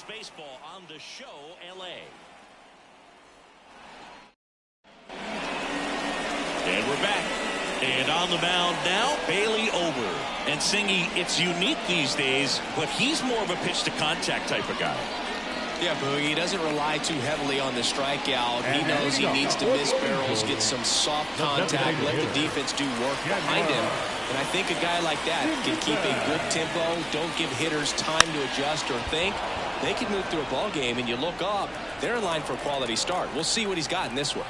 Baseball on the show, LA. And we're back. And on the mound now, Bailey Ober. And Singy, it's unique these days, but he's more of a pitch-to-contact type of guy. Yeah, Boogie, he doesn't rely too heavily on the strikeout. He knows he needs to miss barrels, get some soft contact, let the defense do work behind him. And I think a guy like that can keep a good tempo, don't give hitters time to adjust or think. They can move through a ball game, and you look up, they're in line for a quality start. We'll see what he's got in this one.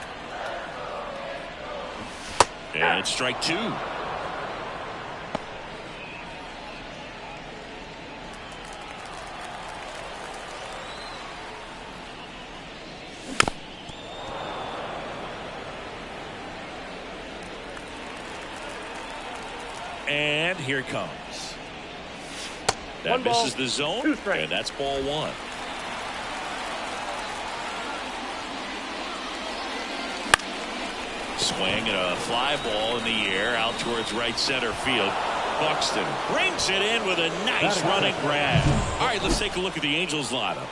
And it's strike two. And here it comes. That misses the zone, and that's ball one. Swing and a fly ball in the air out towards right center field. Buxton brings it in with a nice running grab. All right, let's take a look at the Angels lineup.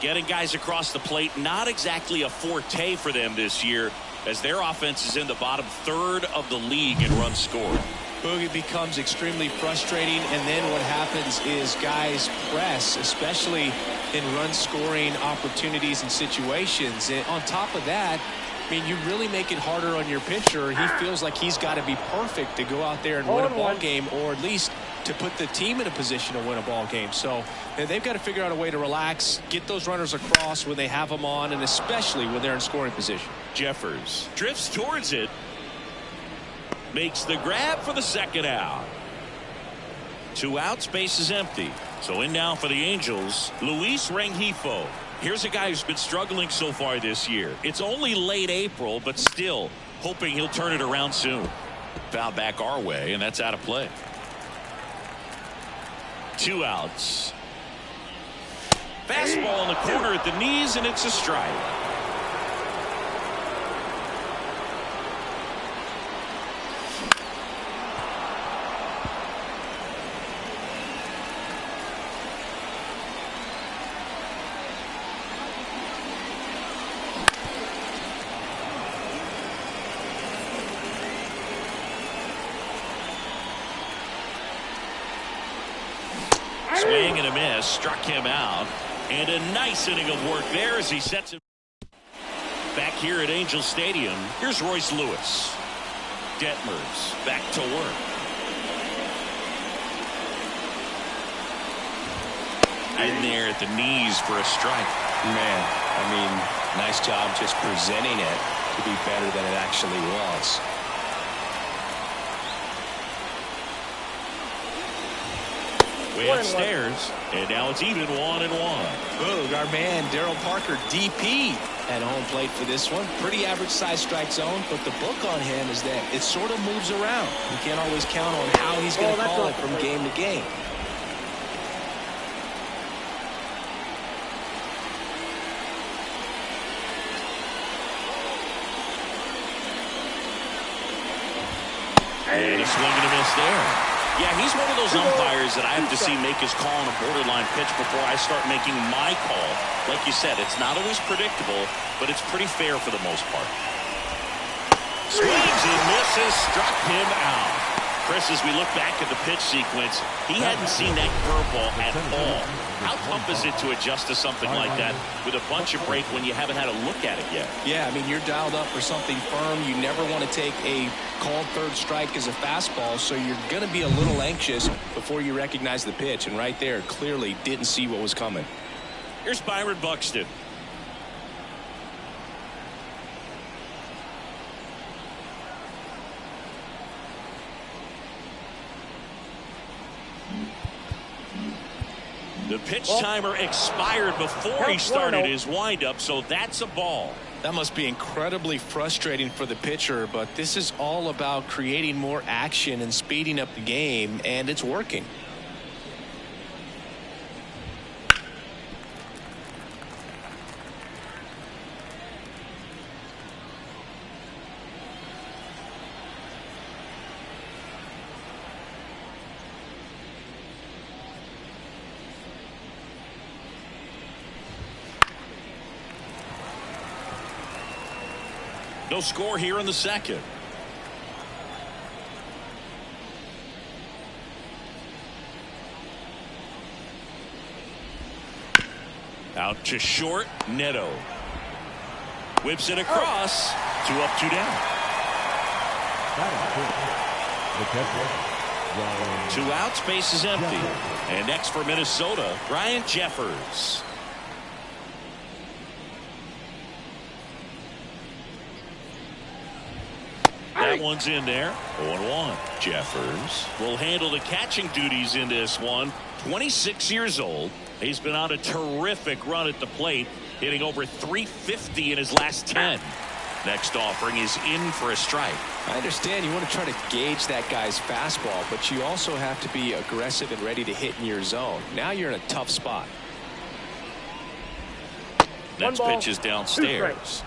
Getting guys across the plate, not exactly a forte for them this year, as their offense is in the bottom third of the league in runs scored. Boogie becomes extremely frustrating, and then what happens is guys press, especially in run scoring opportunities and situations. And on top of that, I mean, you really make it harder on your pitcher. He feels like he's got to be perfect to go out there and win a ball game, or at least to put the team in a position to win a ball game. So they've got to figure out a way to relax, get those runners across when they have them on, and especially when they're in scoring position. Jeffers drifts towards it. Makes the grab for the second out. 2 outs, base is empty. So in now for the Angels, Luis Rengifo. Here's a guy who's been struggling so far this year. It's only late April, but still hoping he'll turn it around soon. Foul back our way, and that's out of play. 2 outs. Fastball in the corner at the knees, and it's a strike. Swing and a miss, struck him out, and a nice inning of work there as he sets it back here at Angel Stadium. Here's Royce Lewis. Detmers back to work. In there at the knees for a strike. Man, I mean, nice job just presenting it to be better than it actually was. Way upstairs, and now it's even 1-1. Boog, our man Daryl Parker, DP, at home plate for this one. Pretty average size strike zone, but the book on him is that it sort of moves around. You can't always count on how he's going to call it from game to game. And a swing and a miss there. Yeah, he's one of those umpires that I have to see make his call on a borderline pitch before I start making my call. Like you said, it's not always predictable, but it's pretty fair for the most part. Swings and misses, struck him out. Chris, as we look back at the pitch sequence, he hadn't seen that curveball at all. How tough is it to adjust to something like that with a bunch of break when you haven't had a look at it yet? Yeah, I mean, you're dialed up for something firm. You never want to take a called third strike as a fastball, so you're going to be a little anxious before you recognize the pitch. And right there, clearly didn't see what was coming. Here's Byron Buxton. The pitch timer expired before he started his windup, so that's a ball. That must be incredibly frustrating for the pitcher, but this is all about creating more action and speeding up the game, and it's working. No score here in the second. Out to short. Neto whips it across. 2 up, 2 down. 2 outs, base is empty. And next for Minnesota, Ryan Jeffers. That one's in there. 0-1. Jeffers will handle the catching duties in this one. 26 years old. He's been on a terrific run at the plate, hitting over .350 in his last 10. Next offering is in for a strike. I understand you want to try to gauge that guy's fastball, but you also have to be aggressive and ready to hit in your zone. Now you're in a tough spot. Next pitch is downstairs.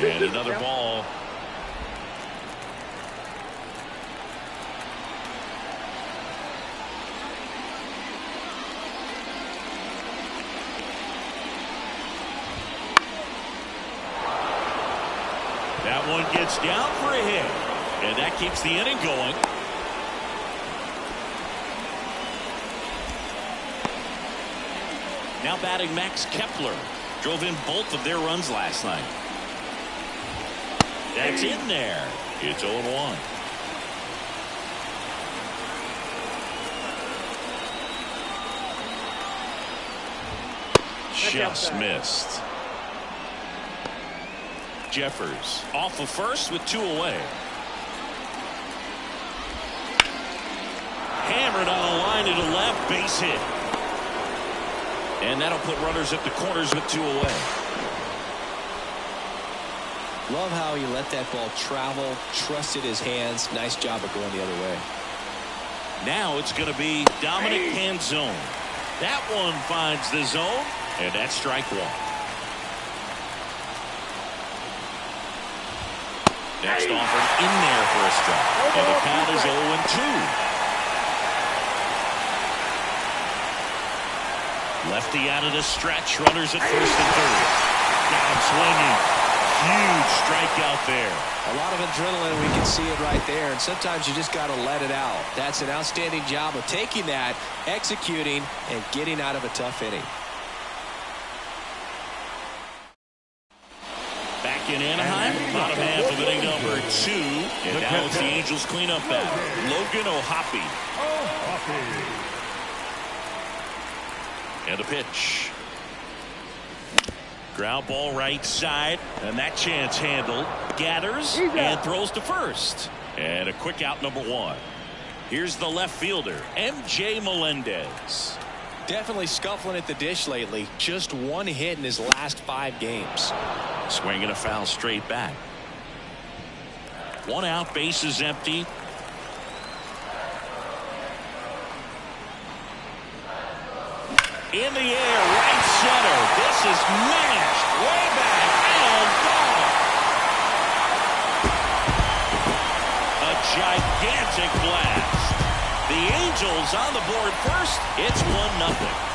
And another ball. That one gets down for a hit. And that keeps the inning going. Now batting Max Kepler. Drove in both of their runs last night. That's in there. It's 0-1. Just missed. Jeffers off of first with 2 away. Hammered on a line to the left, base hit. And that'll put runners at the corners with 2 away. Love how he let that ball travel, trusted his hands. Nice job of going the other way. Now it's going to be Dominic Canzone. That one finds the zone, and that's strike 1. Next offer in there for a strike. And the count is 0-2. Lefty out of the stretch. Runners at first and third. Got him swinging. Huge strikeout there. A lot of adrenaline. We can see it right there. And sometimes you just got to let it out. That's an outstanding job of taking that, executing, and getting out of a tough inning. Back in Anaheim, bottom half of inning number 2. And now it's the Angels cleanup batter, Logan O'Hoppe. And a pitch. Ground ball right side, and that chance handled. Gathers and throws to first. And a quick out, number 1. Here's the left fielder, M.J. Melendez. Definitely scuffling at the dish lately. Just 1 hit in his last 5 games. Swinging a foul straight back. 1 out, base is empty. In the air, right center. This is mashed way back and gone. A gigantic blast. The Angels on the board first. It's 1-0.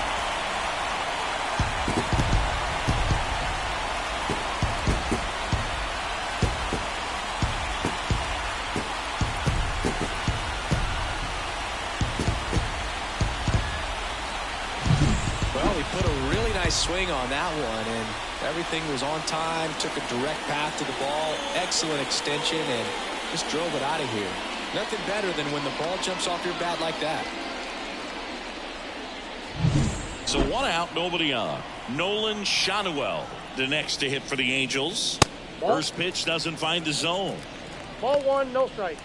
Swing on that one, and everything was on time. Took a direct path to the ball, excellent extension, and just drove it out of here. Nothing better than when the ball jumps off your bat like that. So 1 out, nobody on. Nolan Shanuel the next to hit for the Angels. First pitch doesn't find the zone. Ball 1, no strike.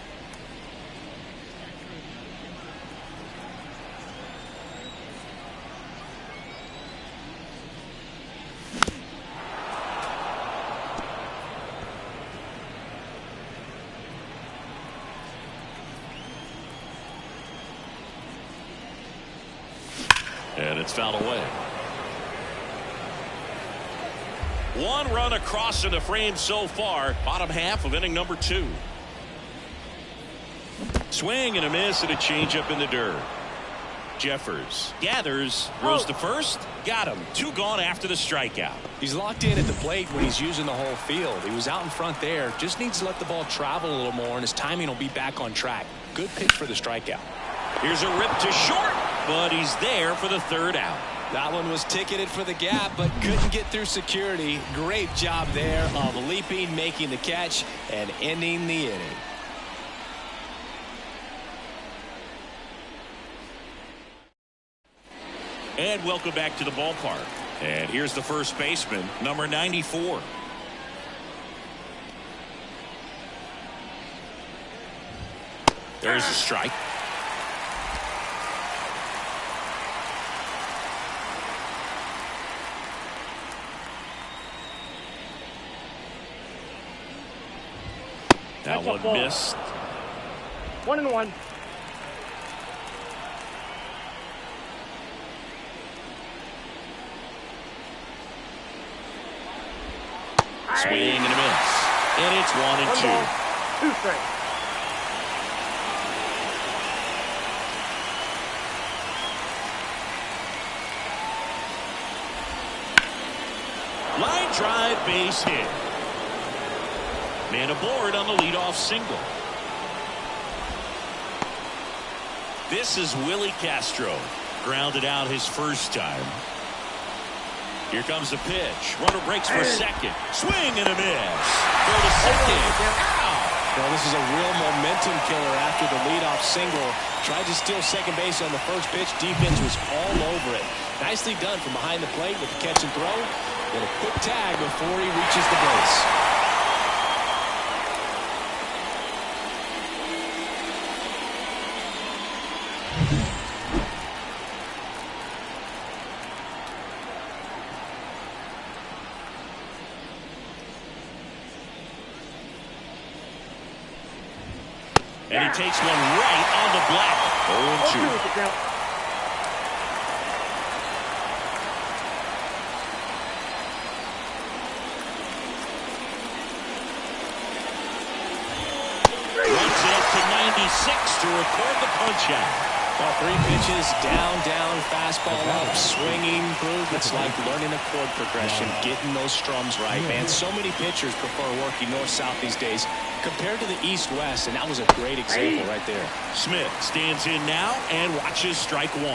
And it's fouled away. One run across in the frame so far. Bottom half of inning number 2. Swing and a miss and a changeup in the dirt. Jeffers gathers, throws to first, got him. 2 gone after the strikeout. He's locked in at the plate when he's using the whole field. He was out in front there, just needs to let the ball travel a little more, and his timing will be back on track. Good pitch for the strikeout. Here's a rip to short, but he's there for the 3rd out. That one was ticketed for the gap, but couldn't get through security. Great job there of leaping, making the catch, and ending the inning. And welcome back to the ballpark. And here's the first baseman, number 94. There's a strike. That one missed. 1-1. Swing and a miss. And it's 1-2. 2 strikes. Line drive, base hit. Man aboard on the leadoff single. This is Willie Castro. Grounded out his first time. Here comes the pitch. Runner breaks for second. Swing and a miss. Go to second. Ow! Well, this is a real momentum killer after the leadoff single. Tried to steal second base on the first pitch. Defense was all over it. Nicely done from behind the plate with the catch and throw. With a quick tag before he reaches the base. And he takes one right on the black. 0-2. Runs it up to 96 to record the punch out. Well, 3 pitches, down, fastball up, swinging through. It's like learning a chord progression, getting those strums right, man. So many pitchers prefer working north-south these days compared to the east-west, and that was a great example right there. Smith stands in now and watches strike 1.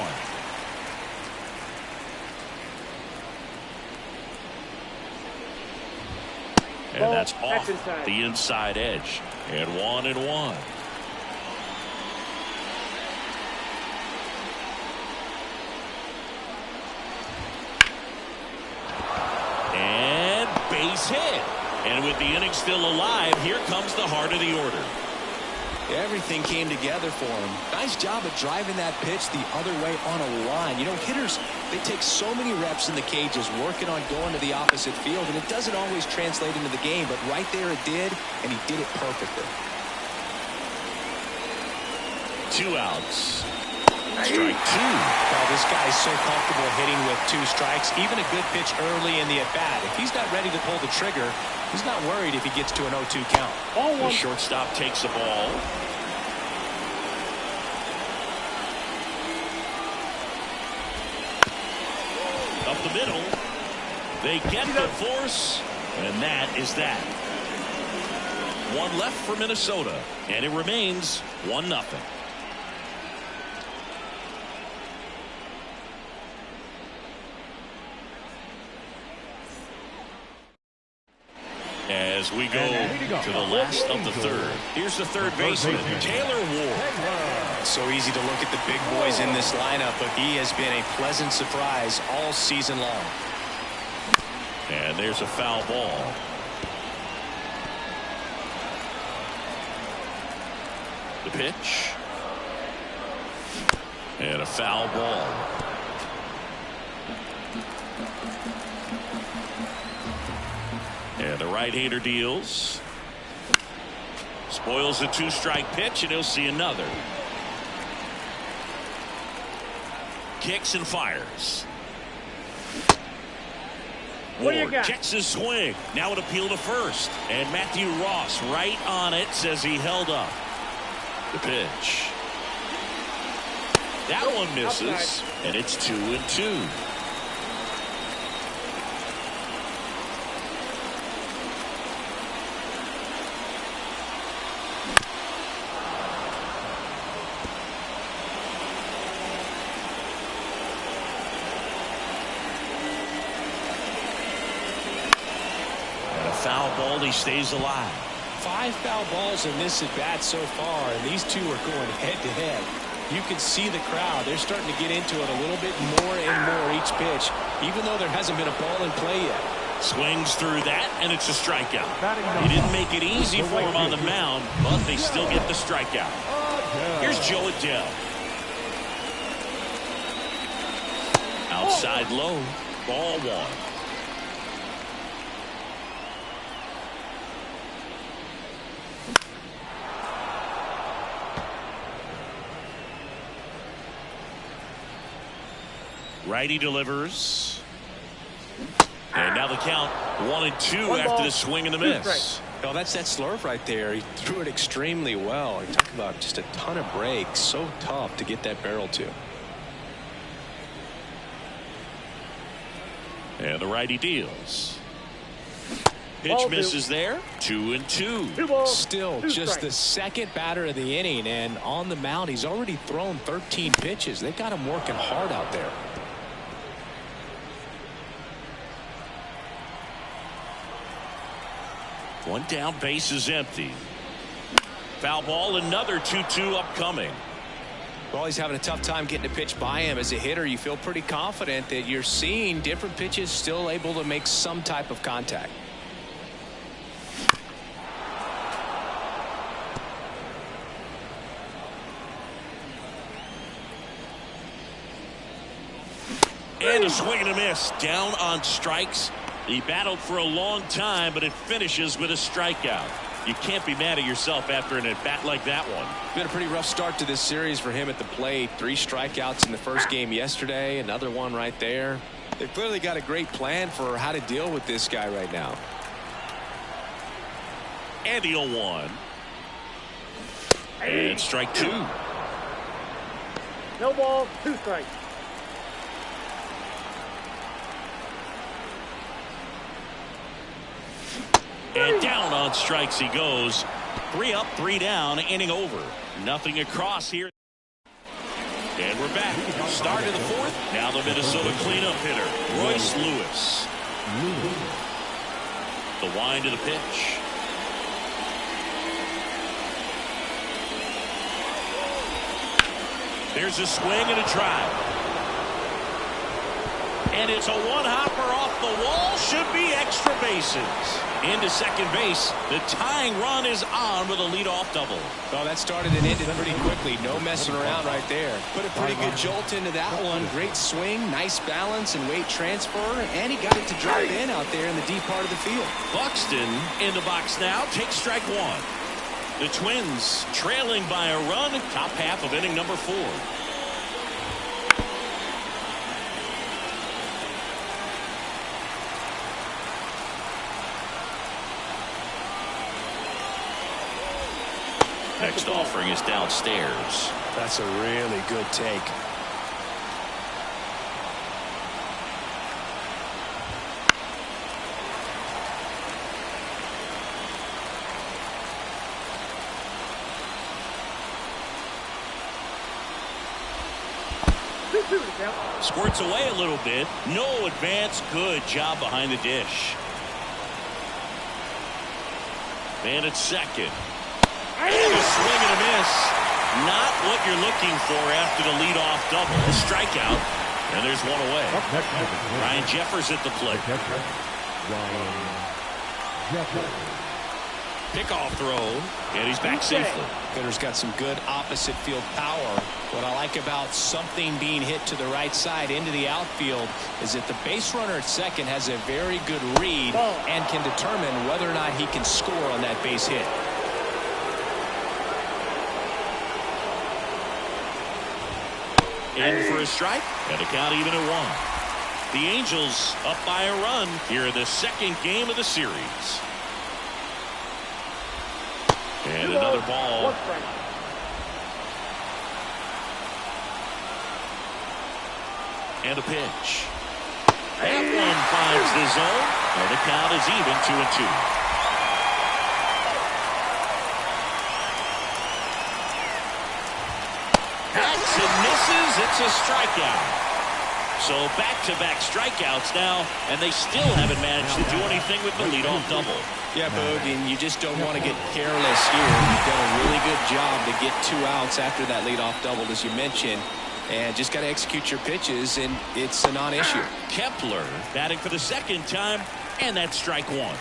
And that's off the inside edge. And 1-1. And base hit. And with the inning still alive, here comes the heart of the order. Everything came together for him. Nice job of driving that pitch the other way on a line. You know, hitters, they take so many reps in the cages working on going to the opposite field, and it doesn't always translate into the game, but right there it did, and he did it perfectly. 2 outs. Strike 2. Well, this guy's so comfortable hitting with 2 strikes, even a good pitch early in the at-bat. If he's not ready to pull the trigger, he's not worried if he gets to an 0-2 count. The shortstop takes the ball. Up the middle. They get the force, and that is that. 1 left for Minnesota, and it remains 1-0. As we go to the last of the 3rd. Here's the 3rd baseman, Taylor Ward. So easy to look at the big boys in this lineup, but he has been a pleasant surprise all season long. And there's a foul ball. The pitch. And a foul ball. And the right-hander deals. Spoils a 2-strike pitch, and he'll see another. kicks and fires. What do you Ward got? checks his swing. Now an appeal to first. And Matthew Ross right on it, says he held up. The pitch. That one misses. Outside. And it's 2-2. Foul ball, he stays alive. 5 foul balls in this at bat so far, and these two are going head to head. You can see the crowd. They're starting to get into it a little bit more and more each pitch, even though there hasn't been a ball in play yet. Swings through that, and it's a strikeout. He didn't make it easy for him on the mound, but they still get the strikeout. Here's Joe Adele. Outside low, ball 1. Righty delivers. And now the count 1-2 after the swing and the miss. Oh, that's that slurve right there. He threw it extremely well. You talk about just a ton of breaks. So tough to get that barrel to. And the righty deals. Pitch misses there. 2-2. Still just the second batter of the inning, and on the mound he's already thrown 13 pitches. They've got him working hard out there. One down, base is empty. Foul ball, another 2-2 upcoming. Well, he's having a tough time getting a pitch by him. As a hitter, you feel pretty confident that you're seeing different pitches still able to make some type of contact. And a swing and a miss. Down on strikes. He battled for a long time, but it finishes with a strikeout. You can't be mad at yourself after an at-bat like that one. Been a pretty rough start to this series for him at the plate. 3 strikeouts in the first game yesterday. Another one right there. They've clearly got a great plan for how to deal with this guy right now. And the 0-1. And strike 2. No ball, 2 strikes. And down on strikes he goes. 3 up, 3 down, inning over. Nothing across here. And we're back. Start of the 4th. Now the Minnesota cleanup hitter, Royce Lewis. The wind to the pitch. There's a swing and a drive. And it's a one-hopper off the wall. Should be extra bases. Into second base. The tying run is on with a leadoff double. Oh, that started and ended pretty quickly. No messing around right there. Put a pretty good jolt into that one. Great swing, nice balance and weight transfer. And he got it to drive in out there in the deep part of the field. Buxton in the box now. Takes strike 1. The Twins trailing by a run. Top half of inning number 4. Next offering is downstairs. That's a really good take. Squirts away a little bit. No advance. Good job behind the dish. Man at second. And a swing and a miss. Not what you're looking for after the leadoff double. A strikeout. And there's one away. Ryan Jeffers at the plate. Pickoff throw. And he's back safely. Hitter's got some good opposite field power. What I like about something being hit to the right side into the outfield is that the base runner at second has a very good read and can determine whether or not he can score on that base hit. In for a strike, and a count even at 1. The Angels up by a run here in the second game of the series. And another ball. And a pitch. That one finds the zone, and the count is even 2-2. Backs and misses. It's a strikeout. So back-to-back strikeouts now, and they still haven't managed to do anything with the leadoff double. Yeah, Boog, and you just don't want to get careless here. You've done a really good job to get 2 outs after that leadoff double, as you mentioned. And just got to execute your pitches, and it's a non-issue. Kepler batting for the second time, and that's strike 1.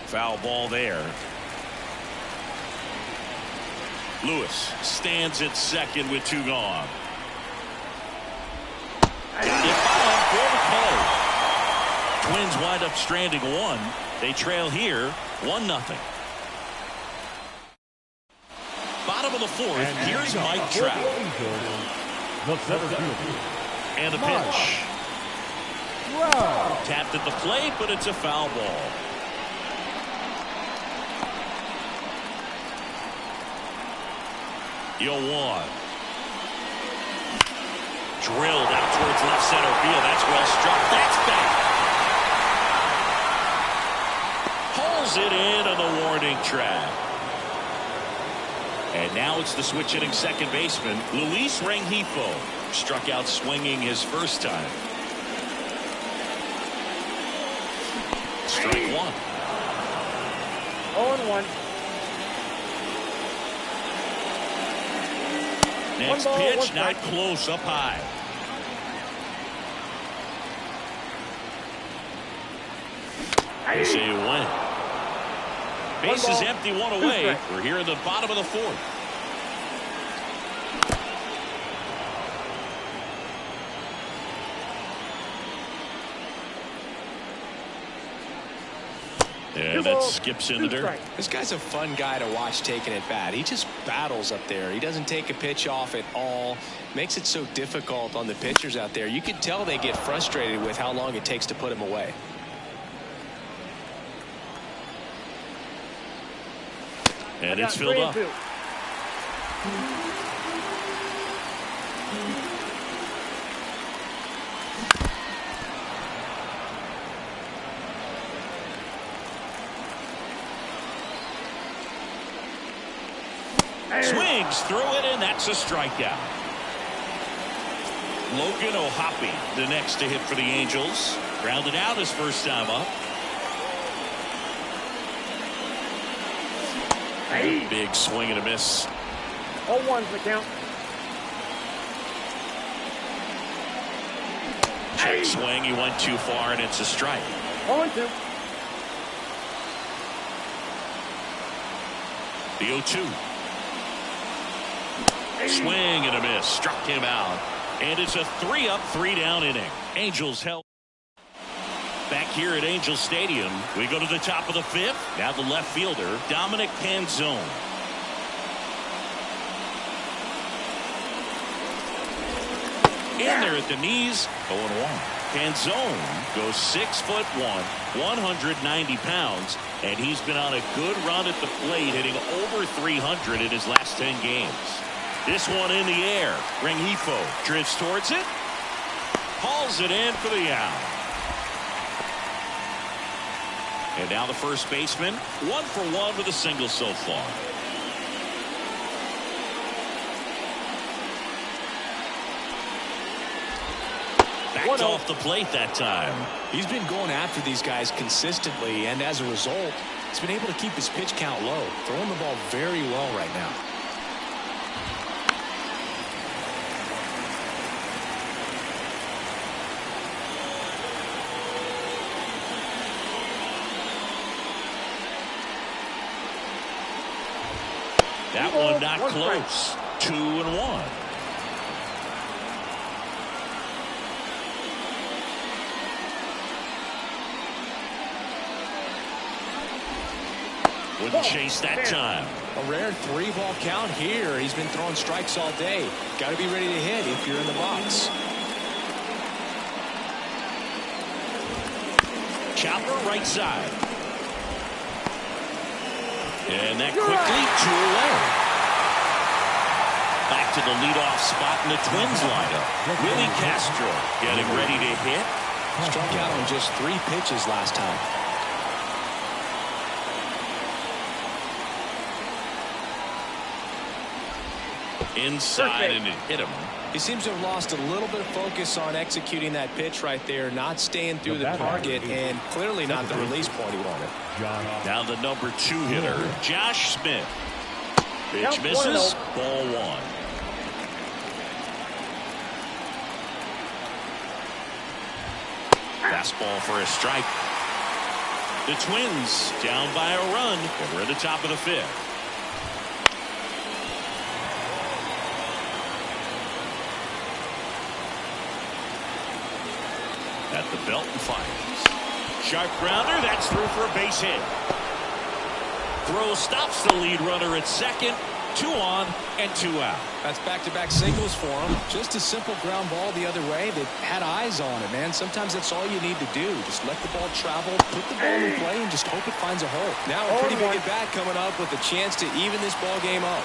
Foul ball there. Lewis stands at second with 2 gone. Got it by for the call. Twins wind up stranding 1. They trail here 1-0. Bottom of the 4th, here's Mike Trout. And a pitch. Tapped at the plate, but it's a foul ball. Yo, 1. Drilled out towards left center field. That's well struck. That's back. Pulls it in on the warning track. And now it's the switch hitting second baseman, Luis Rengifo. Struck out swinging his first time. Strike 1. 0-1. Next pitch, not close, up high. They say a win. Base is empty, 1 away. We're here in the bottom of the 4th. And that skips into dirt. This guy's a fun guy to watch taking at bat. He just battles up there. He doesn't take a pitch off at all. Makes it so difficult on the pitchers out there. You can tell they get frustrated with how long it takes to put him away. And it's filled up. Swings through it, and that's a strikeout. Logan O'Hoppe, the next to hit for the Angels. Grounded out his first time up. Big swing and a miss. 0-1's the count. Check swing, he went too far, and it's a strike. 0-2. The 0-2. Swing and a miss. Struck him out. And it's a 3-up, 3-down inning. Angels help. Back here at Angel Stadium, we go to the top of the 5th. Now the left fielder, Dominic Canzone. In there at the knees, 0-1. Canzone goes 6'1", 190 pounds, and he's been on a good run at the plate, hitting over 300 in his last 10 games. This one in the air. Rengifo drifts towards it. Hauls it in for the out. And now the first baseman, 1 for 1 with a single so far. Backed off the plate that time. He's been going after these guys consistently, and as a result, he's been able to keep his pitch count low, throwing the ball very well right now. That one not close. 2-1. Wouldn't chase that time. A rare 3-ball count here. He's been throwing strikes all day. Got to be ready to hit if you're in the box. Chopper right side. And that quickly 2 away. Back to the leadoff spot in the Twins lineup. Willie Castro getting ready to hit. Struck out on just 3 pitches last time. Inside and it hit him. He seems to have lost a little bit of focus on executing that pitch right there, not staying through the target, and clearly not the release point he wanted. Now the number 2 hitter, Josh Smith. Pitch misses, ball 1. Fastball for a strike. The Twins down by a run, and we're at the top of the 5th. At the belt and fires. Sharp grounder, that's through for a base hit. Throw stops the lead runner at second. 2 on and 2 out. That's back-to-back singles for him. Just a simple ground ball the other way. They had eyes on it, man. Sometimes that's all you need to do. Just let the ball travel, put the ball in play, and just hope it finds a hole. Now a pretty big at-bat coming up with a chance to even this ball game up.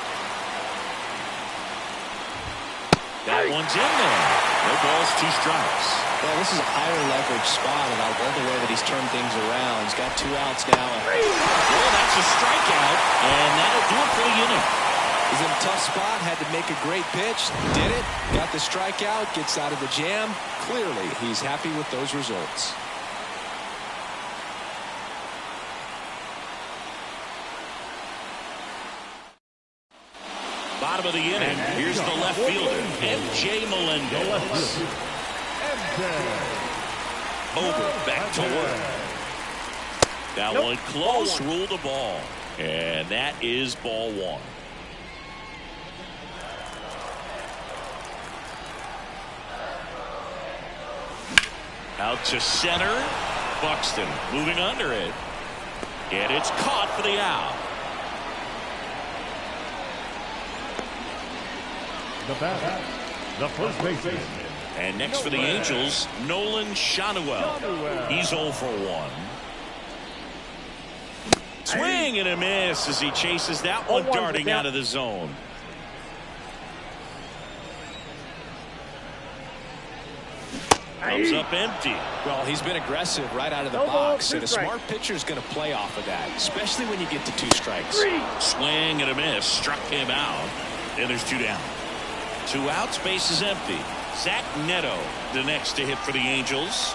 That one's in there. No balls, 2 strikes. Well, this is a higher leverage spot, and I love the way that he's turned things around. He's got 2 outs now. Well, that's a strikeout, and that'll do it for the inning. He's in a tough spot, had to make a great pitch, did it, got the strikeout, gets out of the jam. Clearly, he's happy with those results. Bottom of the inning. Here's the left fielder, M.J. Melendez. Over, back to work. That one close, ruled the ball. And that is ball 1. Out to center. Buxton moving under it. And it's caught for the out. The batter, the first baseman. And next for the Angels, Nolan Shanuel. He's 0 for 1. Swing and a miss as he chases that one darting out of the zone. Comes up empty. Well, he's been aggressive right out of the box, and a smart pitcher is going to play off of that, especially when you get to 2 strikes. Swing and a miss, struck him out, and there's 2 down. 2 outs, base is empty. Zach Neto, the next to hit for the Angels.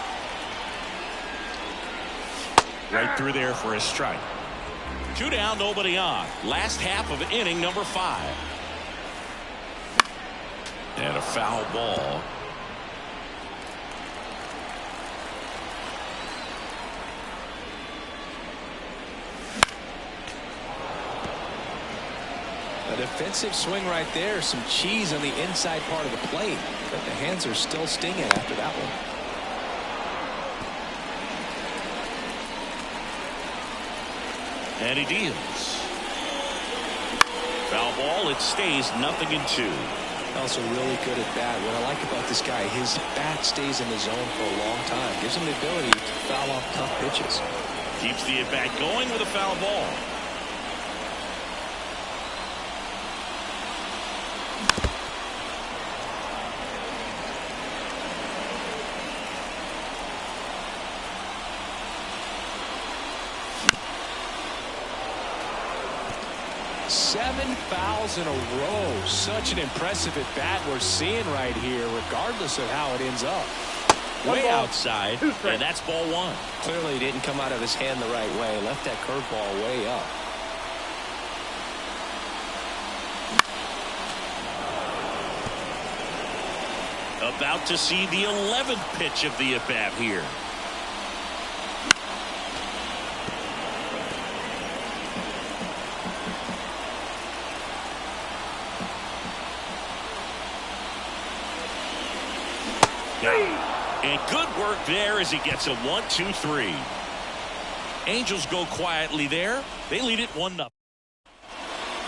Right through there for a strike. 2 down, nobody on. Last half of inning number 5. And a foul ball. A defensive swing right there. Some cheese on the inside part of the plate. But the hands are still stinging after that one. And he deals. Foul ball. It stays 0-2. Also really good at bat. What I like about this guy, his bat stays in the zone for a long time. Gives him the ability to foul off tough pitches. Keeps the at bat going with a foul ball. Seven fouls in a row. Such an impressive at bat we're seeing right here, regardless of how it ends up. Way outside, and that's ball 1. Clearly didn't come out of his hand the right way. Left that curveball way up. About to see the 11th pitch of the at bat here. And good work there as he gets a 1-2-3. Angels go quietly there. They lead it 1-0.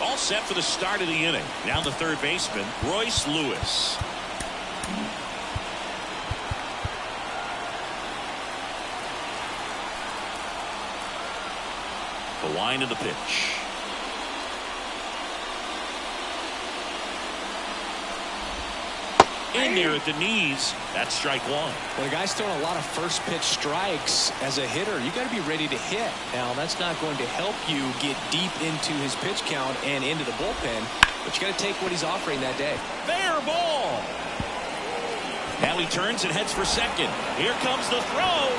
All set for the start of the inning. Now the third baseman, Royce Lewis. The line of the pitch. In there at the knees. That's strike one. When a guy's throwing a lot of first pitch strikes as a hitter, you got to be ready to hit. Now, that's not going to help you get deep into his pitch count and into the bullpen, but you got to take what he's offering that day. Fair ball. Now he turns and heads for second. Here comes the throw.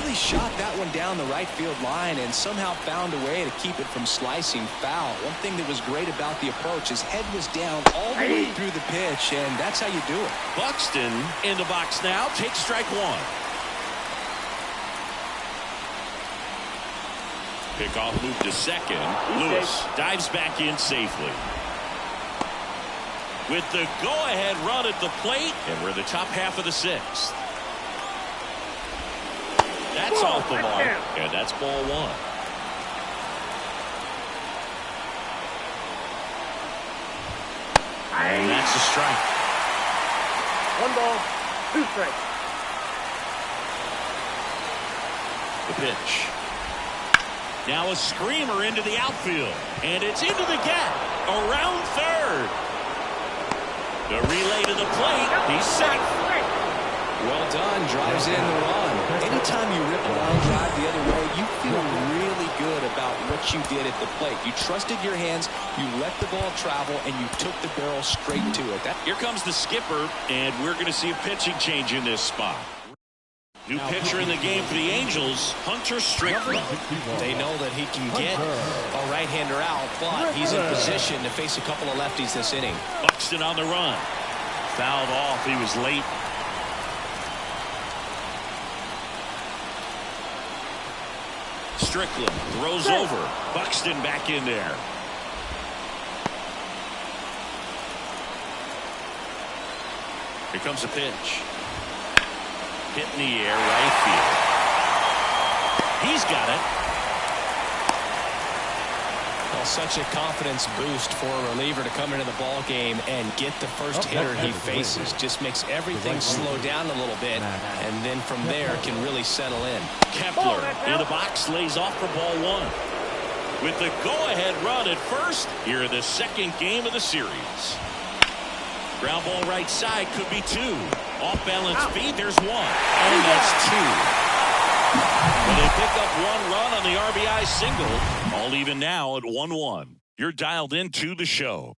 He shot that one down the right field line and somehow found a way to keep it from slicing foul. One thing that was great about the approach, his head was down all the way through the pitch, and that's how you do it. Buxton in the box now, takes strike one. Pickoff move to second. Lewis dives back in safely. With the go-ahead run at the plate, and we're in the top half of the sixth. That's off the mark, and that's ball one. And that's a strike. 1 ball, 2 strikes. The pitch. Now a screamer into the outfield, and it's into the gap, around third. The relay to the plate, he's safe. Well done, drives in the run. Anytime you rip a line drive the other way, you feel really good about what you did at the plate. You trusted your hands, you let the ball travel, and you took the barrel straight to it. Here comes the skipper, and we're going to see a pitching change in this spot. New pitcher in the game for the Angels, Hunter Strickland. They know that he can get a right-hander out, but he's in position to face a couple of lefties this inning. Buxton on the run. Fouled off. He was late. Strickland throws over. Buxton back in there. Here comes a pitch. Hit in the air, right field. He's got it. Well, such a confidence boost for a reliever to come into the ball game and get the first hitter he faces. Just makes everything slow down a little bit, and then from there can really settle in. Kepler in the box, lays off for ball one. With the go-ahead run at first, here in the second game of the series. Ground ball right side, could be two. Off-balance feet, there's one. And that's two. Well, they pick up one run on the RBI single. All even now at 1-1. You're dialed into the show.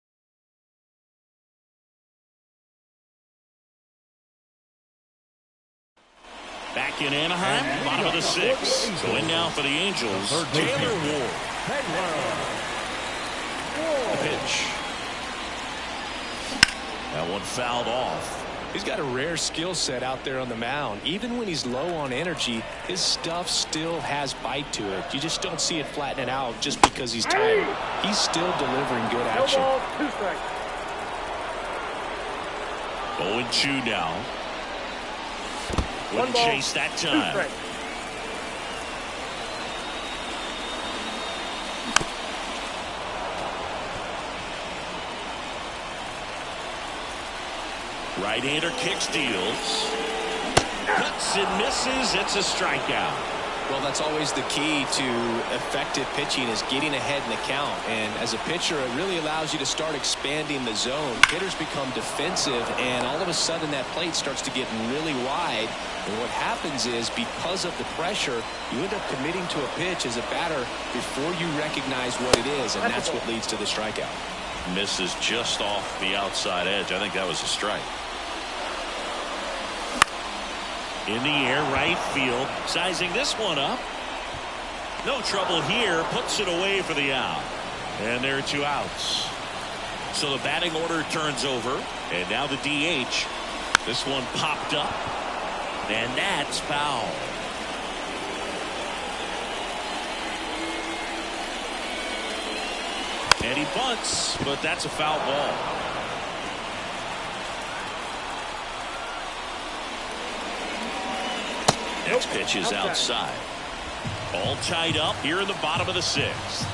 Back in Anaheim, bottom of the sixth. Going now for the Angels, Taylor Ward. The pitch. That one fouled off. He's got a rare skill set out there on the mound. Even when he's low on energy, his stuff still has bite to it. You just don't see it flattening out just because he's tired. He's still delivering good action. 2 strikes. 0-2 now. Wouldn't chase that time. Right-hander kicks, deals. Cuts and misses. It's a strikeout. Well, that's always the key to effective pitching, is getting ahead in the count. And as a pitcher, it really allows you to start expanding the zone. Hitters become defensive, and all of a sudden that plate starts to get really wide. And what happens is, because of the pressure, you end up committing to a pitch as a batter before you recognize what it is, and that's what leads to the strikeout. Misses just off the outside edge. I think that was a strike. In the air, right field. Sizing this one up. No trouble here. Puts it away for the out. And there are 2 outs. So the batting order turns over. And now the DH. This one popped up. And that's foul. And he bunts, but that's a foul ball. Next pitch is outside. All tied up here in the bottom of the sixth.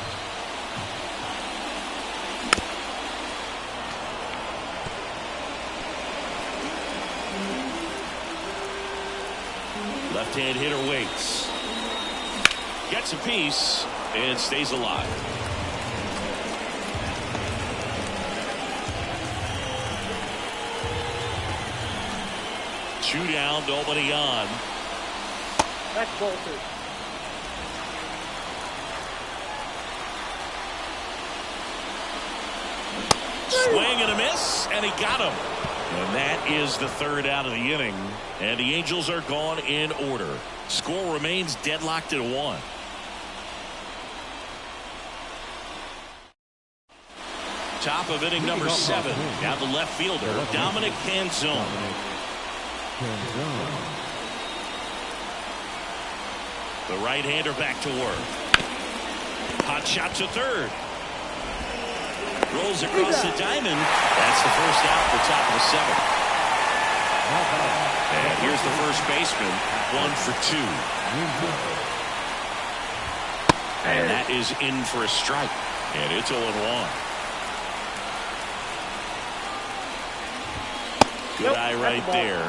Left-hand hitter waits. Gets a piece and stays alive. Two down, nobody on. That's bolted. Swing and a miss, and he got him. And that is the third out of the inning. And the Angels are gone in order. Score remains deadlocked at 1. Top of inning number 7. Now the left fielder, Dominic Canzone. The right-hander back to work. Hot shot to third. Rolls across the diamond. That's the first out at the top of the 7th. And here's the first baseman. 1 for 2. And that is in for a strike. And it's 0-1. Good eye right there.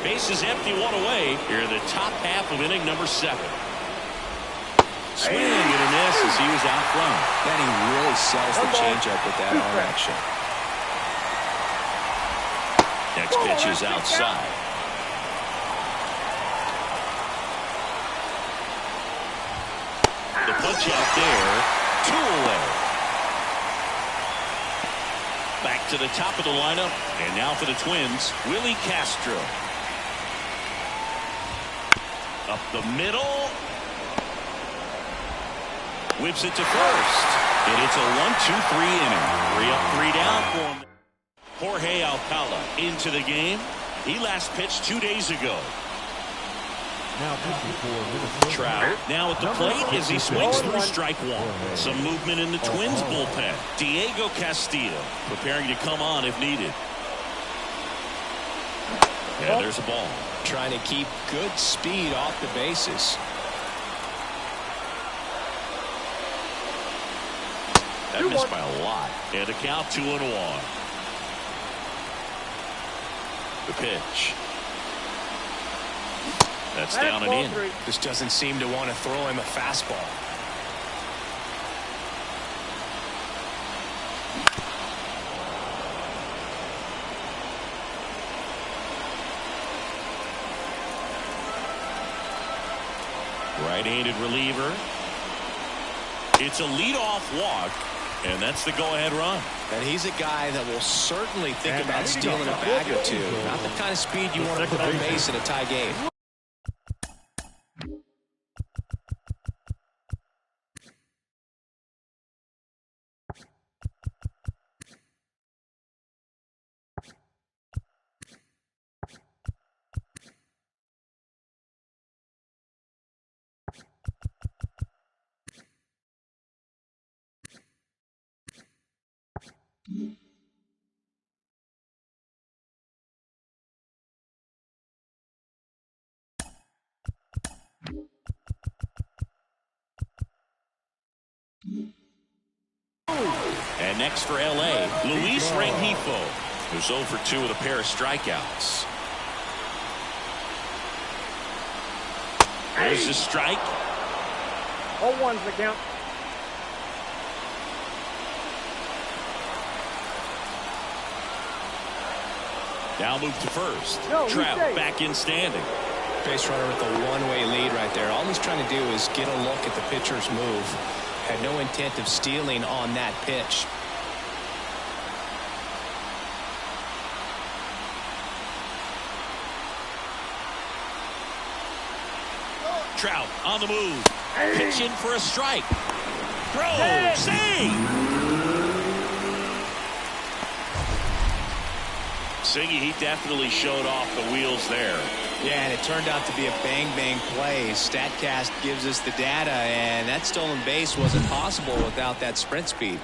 Base is empty, 1 away. Here in the top half of inning number 7. Swing and a miss as he was out front. And he really sells the changeup with that arm action. Next pitch is outside. The punch out there. 2 away. Back to the top of the lineup. And now for the Twins, Willie Castro. Up the middle. Whips it to first. And it's a 1-2-3 inning. 3 up, 3 down for him. Jorge Alcala into the game. He last pitched 2 days ago. Now Trout now at the plate as he swings through strike 1. Some movement in the Twins bullpen. Diego Castillo preparing to come on if needed. And there's a ball. Trying to keep good speed off the bases. That missed by a lot. And a count 2-1. The pitch. That's down and in. Just doesn't seem to want to throw him a fastball. Right-handed reliever. It's a leadoff walk, and that's the go-ahead run. And he's a guy that will certainly think about stealing a bag or two. Not the kind of speed you want to put on base in a tie game. And next for L.A., Luis Rengifo, who's 0 for 2 with a pair of strikeouts. There's the strike. 0-1's the count. Now move to first. Trout back in standing. Base runner with a one-way lead right there. All he's trying to do is get a look at the pitcher's move. Had no intent of stealing on that pitch. Trout on the move. Pitch in for a strike. Throw. Sing. Singy, he definitely showed off the wheels there. Yeah, and it turned out to be a bang-bang play. StatCast gives us the data, and that stolen base wasn't possible without that sprint speed.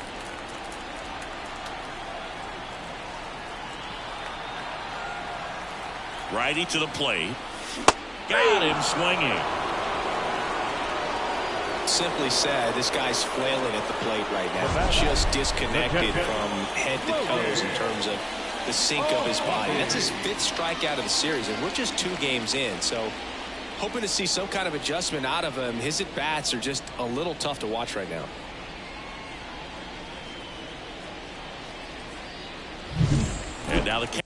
Righty to the plate. Got him swinging. Simply said, this guy's flailing at the plate right now. Just disconnected from head to toes in terms of the sink of his body. That's his 5th strikeout of the series, and we're just 2 games in. So hoping to see some kind of adjustment out of him. His at-bats are just a little tough to watch right now. And now the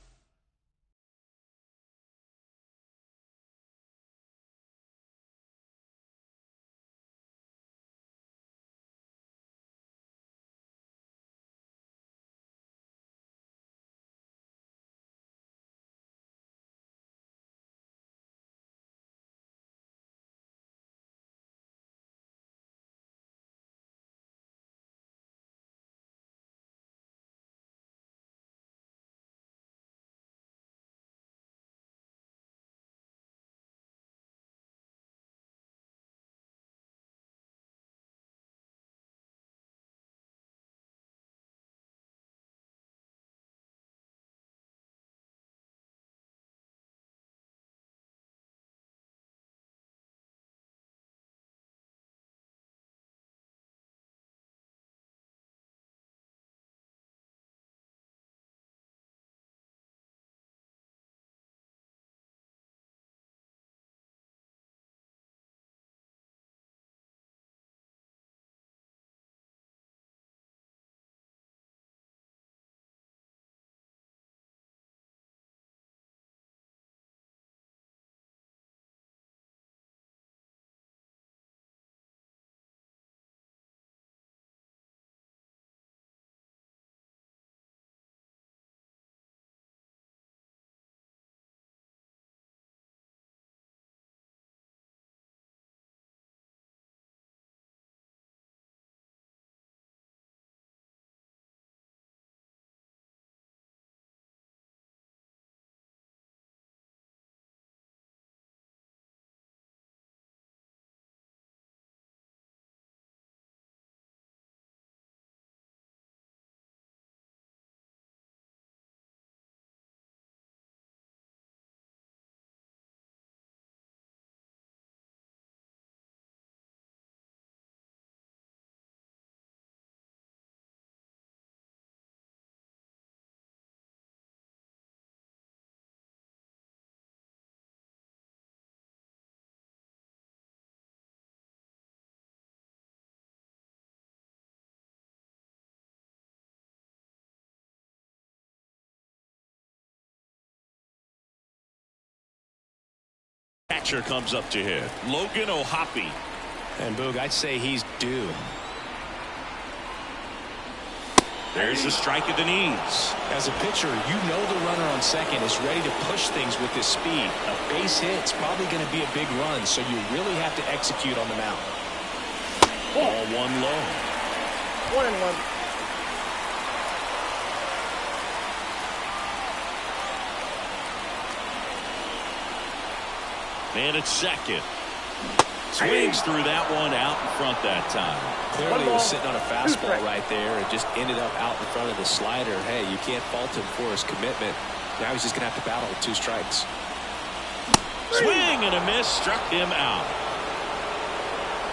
catcher comes up to hit. Logan O'Hoppe. And Boog, I'd say he's due. There's the strike at the knees. As a pitcher, you know the runner on second is ready to push things with his speed. A base hit's probably going to be a big run, so you really have to execute on the mound. Ball 1 low. 1-1. Man at second. Swings through that one out in front that time. Clearly he was sitting on a fastball right there and just ended up out in front of the slider. Hey, you can't fault him for his commitment. Now he's just going to have to battle with 2 strikes. Swing and a miss, struck him out.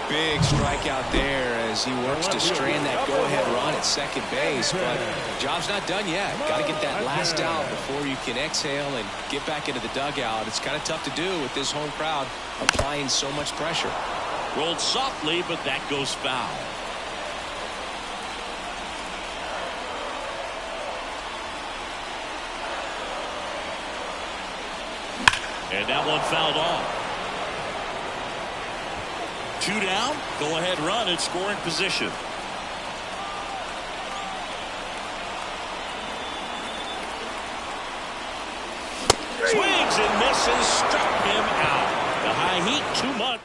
Big strikeout there as he works to strand that go-ahead run at second base. But the job's not done yet. Got to get that last out before you can exhale and get back into the dugout. It's kind of tough to do with this home crowd applying so much pressure. Rolled softly, but that goes foul. And that one fouled off. 2 down, go ahead run in scoring position. Swings and misses, struck him out. The high heat too much.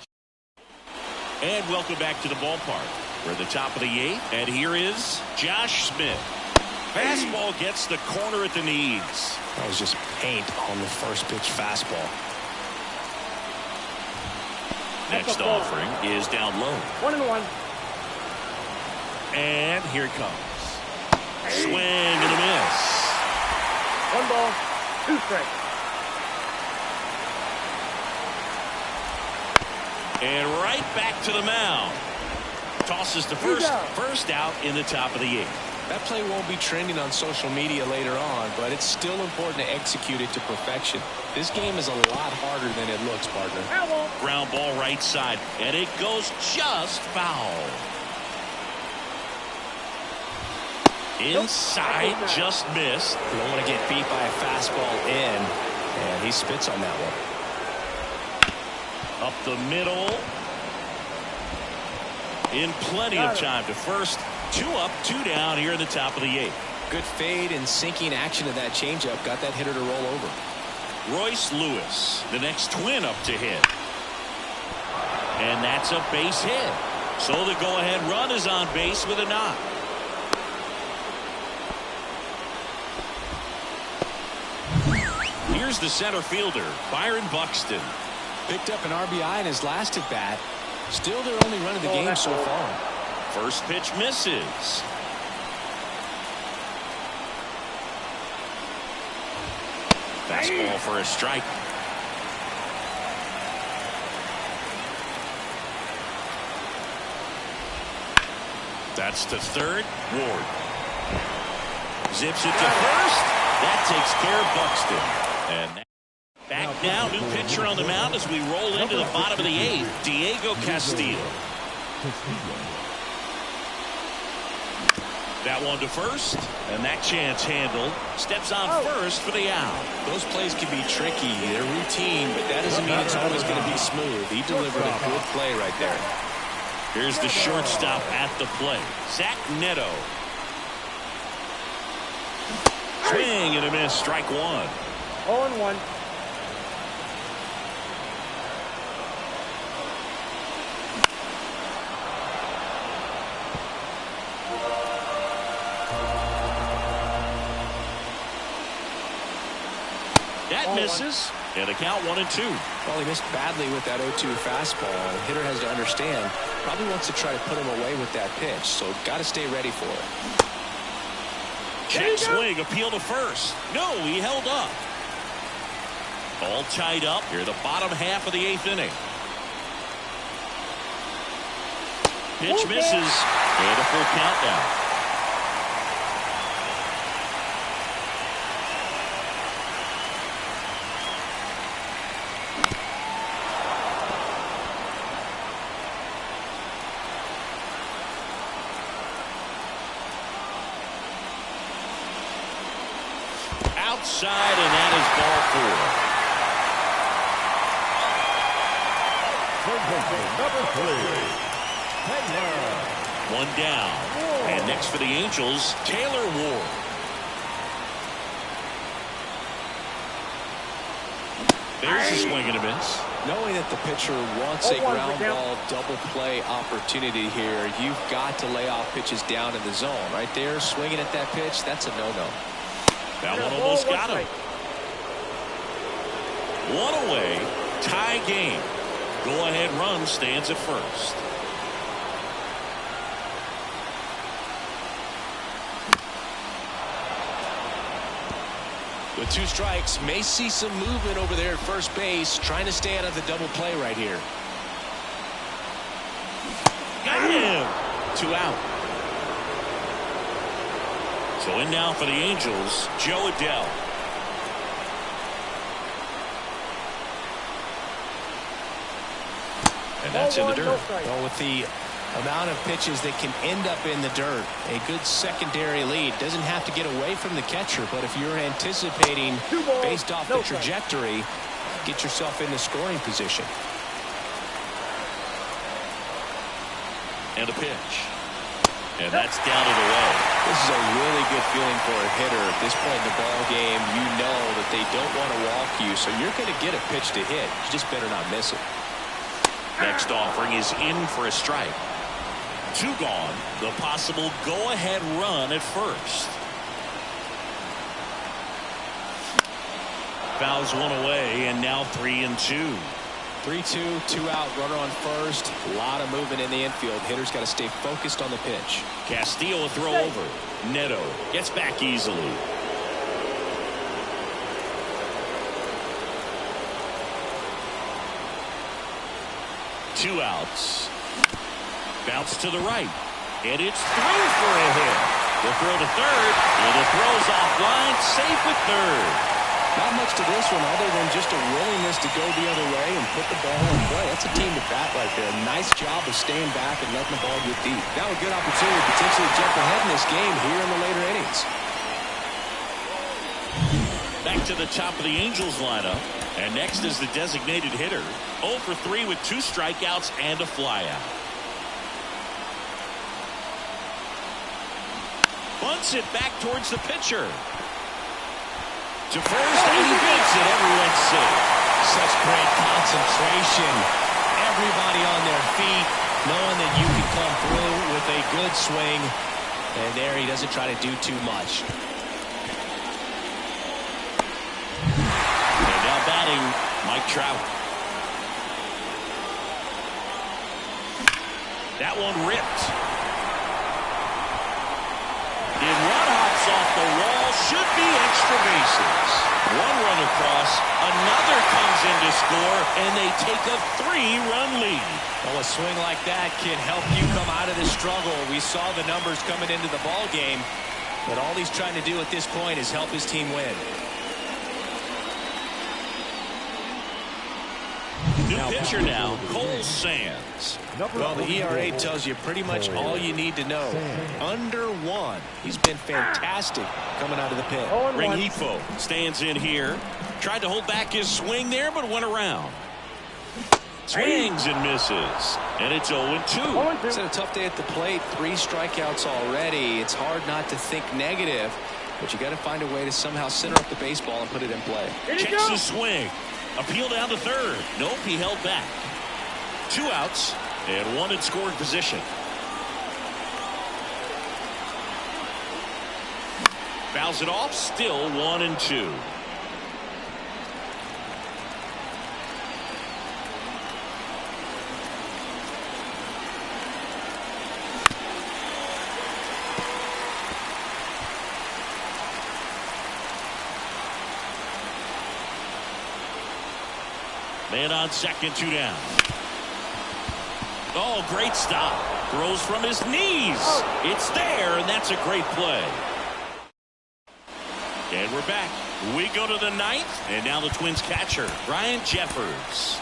And welcome back to the ballpark. We're at the top of the 8th, and here is Josh Smith. Fastball gets the corner at the knees. That was just paint on the first pitch fastball. Next offering is down low. 1-1. And here it comes. Swing and a miss. 1 ball, 2 strikes. And right back to the mound. Tosses to first. First out in the top of the 8th. That play won't be trending on social media later on, but it's still important to execute it to perfection. This game is a lot harder than it looks, partner. Ground ball right side, and it goes just foul. Inside, just missed. You don't want to get beat by a fastball in, and he spits on that one. Up the middle. In plenty of time to first. 2 up, 2 down here in the top of the 8th. Good fade and sinking action of that changeup got that hitter to roll over. Royce Lewis, the next twin up to hit. And that's a base hit. So the go-ahead run is on base with a knock. Here's the center fielder, Byron Buxton. Picked up an RBI in his last at bat. Still their only run of the game so far. First pitch misses. Fastball for a strike. That's to third. Ward zips it to first. That takes care of Buxton. And back now, new pitcher on the mound as we roll into the bottom of the 8th. Diego Castillo. That one to first, and that chance handled. Steps on first for the out. Those plays can be tricky. They're routine, but that doesn't mean it's always going to be smooth. He delivered a good play right there. Here's the shortstop at the plate, Zach Neto. Swing and a miss, strike 1. 0-1. That misses, and a count 1-2. Well, he missed badly with that 0-2 fastball. The hitter has to understand, probably wants to try to put him away with that pitch, so got to stay ready for it. Check swing, appeal to first. No, he held up. All tied up here, the bottom half of the 8th inning. Pitch misses, and a full countdown. Outside, and that is ball 4. One down. And next for the Angels, Taylor Ward. There's a swing and a miss. Knowing that the pitcher wants a ground ball double play opportunity here, you've got to lay off pitches down in the zone. Right there, swinging at that pitch, that's a no-no. That one almost got him. One away, tie game. Go-ahead run stands at first. With 2 strikes, may see some movement over there at first base, trying to stay out of the double play right here. Got him. 2 out. So in now for the Angels, Joe Adell. And that's in the dirt. Well, with the amount of pitches that can end up in the dirt, a good secondary lead. Doesn't have to get away from the catcher, but if you're anticipating based off the trajectory, get yourself in the scoring position. And a pitch. And that's down and away. This is a really good feeling for a hitter at this point in the ball game. You know that they don't want to walk you, so you're going to get a pitch to hit. You just better not miss it. Next offering is in for a strike. 2 gone. The possible go-ahead run at first. Fouls 1 away, and now 3-2. 3-2, 2 out, runner on first. A lot of movement in the infield. Hitter's got to stay focused on the pitch. Castillo a throw over. Neto gets back easily. 2 outs. Bounce to the right. And it's through for a hit. The throw to third. And the throw's offline. Safe at third. Not much to this one other than just a willingness to go the other way and put the ball in play. That's a team to bat right there. Nice job of staying back and letting the ball get deep. Now a good opportunity to potentially jump ahead in this game here in the later innings. Back to the top of the Angels lineup. And next is the designated hitter. 0 for 3 with 2 strikeouts and a flyout. Bunts it back towards the pitcher. To first, and he beats it. Everyone's safe. Such great concentration. Everybody on their feet, knowing that you can come through with a good swing. And there he doesn't try to do too much. And now batting, Mike Trout. That one ripped. And one hops off the wall. Should be extra bases. One run across. Another comes in to score. And they take a 3-run lead. Well, a swing like that can help you come out of the struggle. We saw the numbers coming into the ball game. But all he's trying to do at this point is help his team win. New pitcher now, Cole Sands. Well, the ERA tells you pretty much all you need to know. Under 1. He's been fantastic coming out of the pen. Rengifo stands in here. Tried to hold back his swing there, but went around. Swings and misses. And it's 0-2. It's a tough day at the plate. 3 strikeouts already. It's hard not to think negative, but you got to find a way to somehow center up the baseball and put it in play. Checks his swing. Appeal down to third. Nope, he held back. 2 outs and 1 in scoring position. Fouls it off. Still 1-2. Man on second, 2 down. Oh, great stop. Throws from his knees. It's there, and that's a great play. And we're back. We go to the 9th, and now the Twins catcher, Ryan Jeffers.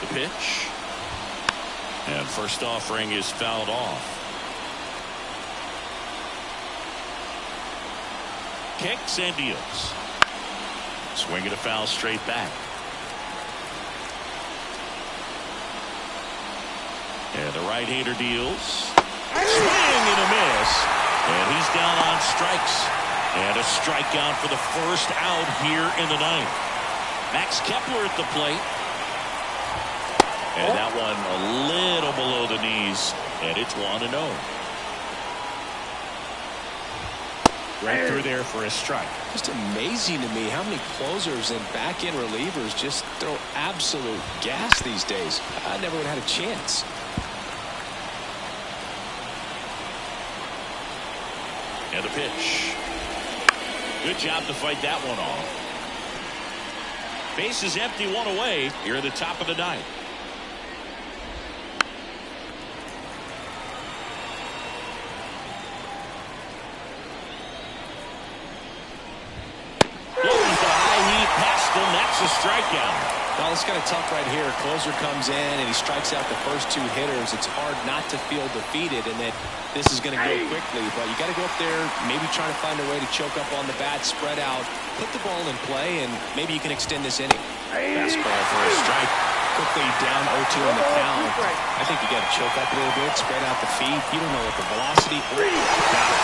The pitch. And first offering is fouled off. Kicks and deals. Swinging a foul straight back. And the right-hander deals. Swing and a miss. And he's down on strikes. And a strikeout for the first out here in the 9th. Max Kepler at the plate. And that one a little below the knees. And it's 1-0. Right through there for a strike. Just amazing to me how many closers and back-end relievers just throw absolute gas these days. I never would have had a chance. And the pitch. Good job to fight that one off. Base is empty, 1 away here at the top of the 9th. That's a strikeout. Well, it's kind of tough right here. Closer comes in and he strikes out the first 2 hitters. It's hard not to feel defeated and that this is going to go quickly. But you got to go up there, maybe try to find a way to choke up on the bat, spread out, put the ball in play, and maybe you can extend this inning. Fastball for a strike. Quickly down 0-2 in the count. I think you got to choke up a little bit, spread out the feet. You don't know what the velocity. Got it.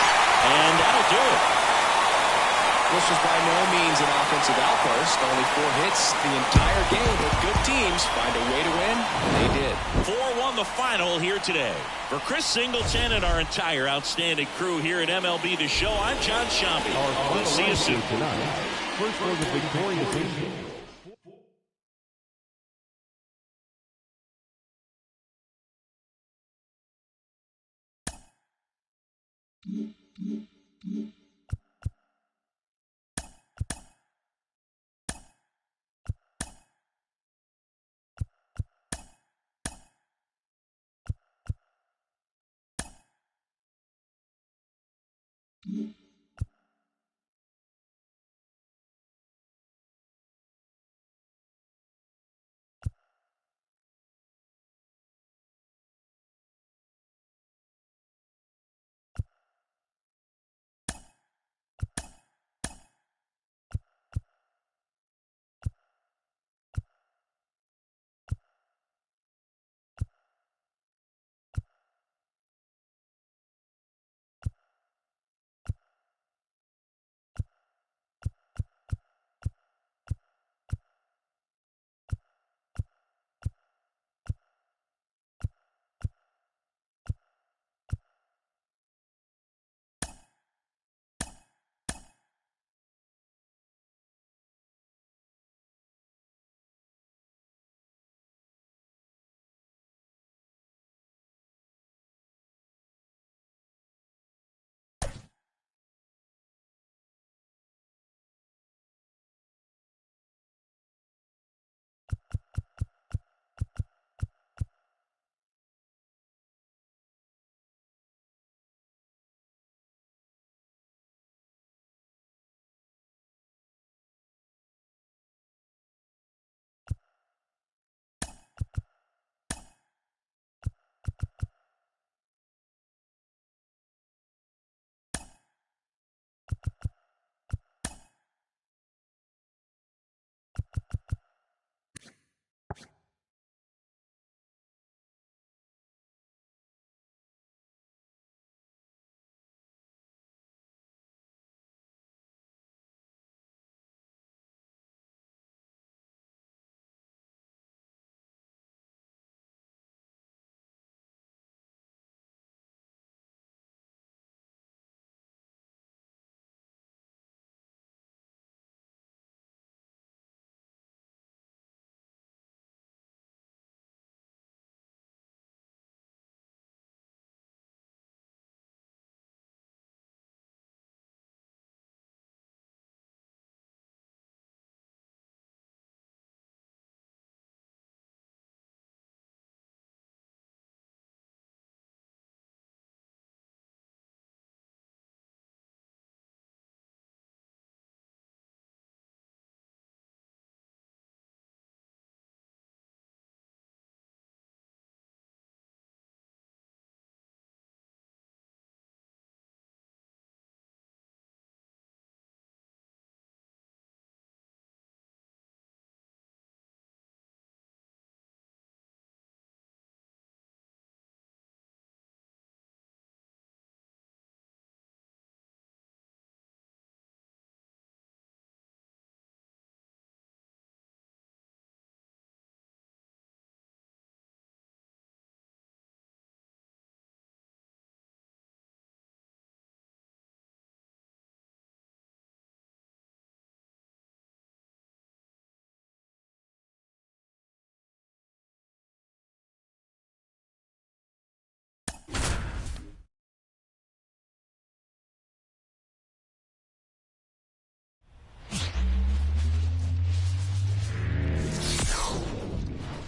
And that'll do it. This was by no means an offensive outburst. Only 4 hits the entire game, but good teams find a way to win, and they did. 4-1 the final here today. For Chris Singleton and our entire outstanding crew here at MLB The Show, I'm John Shambi. We'll see you soon. First for the victorious Angels.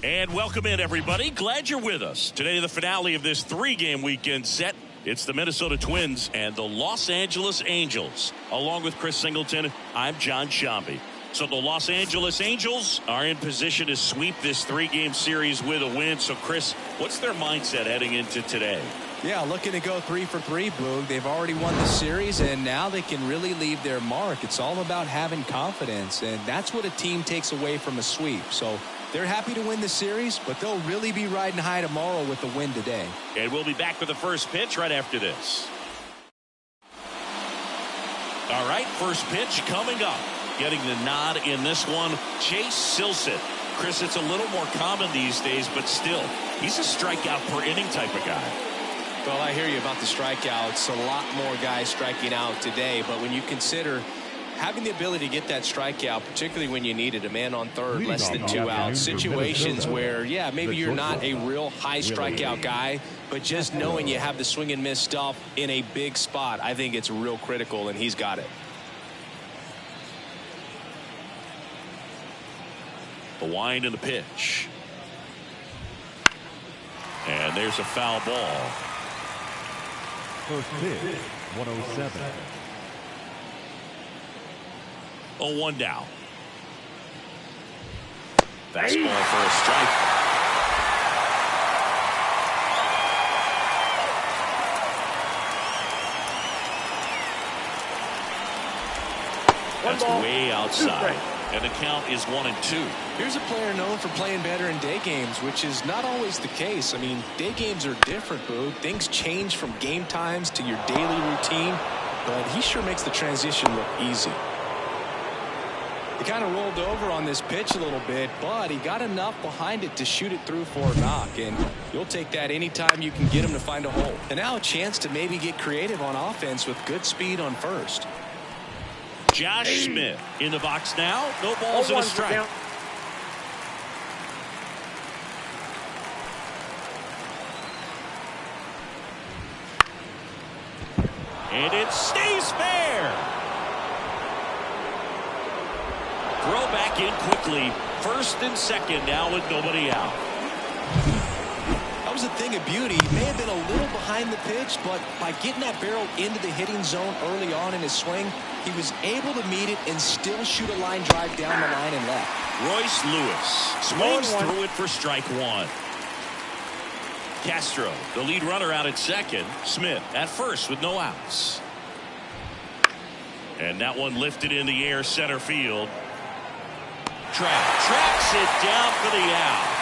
And welcome in, everybody. Glad you're with us. Today, the finale of this three-game weekend set. It's the Minnesota Twins and the Los Angeles Angels. Along with Chris Singleton, I'm John Shambi. So the Los Angeles Angels are in position to sweep this three-game series with a win. So, Chris, what's their mindset heading into today? Yeah, looking to go 3 for 3, Boog. They've already won the series, and now they can really leave their mark. It's all about having confidence, and that's what a team takes away from a sweep. So they're happy to win the series, but they'll really be riding high tomorrow with the win today. And we'll be back with the first pitch right after this. All right, first pitch coming up. Getting the nod in this one, Chase Silseth. Chris, it's a little more common these days, but still, he's a strikeout per inning type of guy. Well, I hear you about the strikeouts. A lot more guys striking out today, but when you consider having the ability to get that strikeout, particularly when you needed a man on third, less than 2 outs, situations where, yeah, maybe you're not a real high strikeout guy, but just knowing you have the swing and miss stuff in a big spot, I think it's real critical, and he's got it. The wind and the pitch. And there's a foul ball. First pitch, 107. 0-1 down. Fastball for a strike. That's way outside. And the count is 1-2. Here's a player known for playing better in day games, which is not always the case. I mean, day games are different, Boo. Things change from game times to your daily routine, but he sure makes the transition look easy. He kind of rolled over on this pitch a little bit, but he got enough behind it to shoot it through for a knock, and you'll take that anytime you can get him to find a hole. And now a chance to maybe get creative on offense with good speed on first. Josh Smith in the box now. No balls and a strike. And it stays fair. Throw back in quickly. First and second now with nobody out. That was a thing of beauty. He may have been a little behind the pitch, but by getting that barrel into the hitting zone early on in his swing, he was able to meet it and still shoot a line drive down the line and left. Royce Lewis swings through it for strike one. Castro, the lead runner, out at second. Smith at first with no outs. And that one lifted in the air center field. Tracks it down for the out.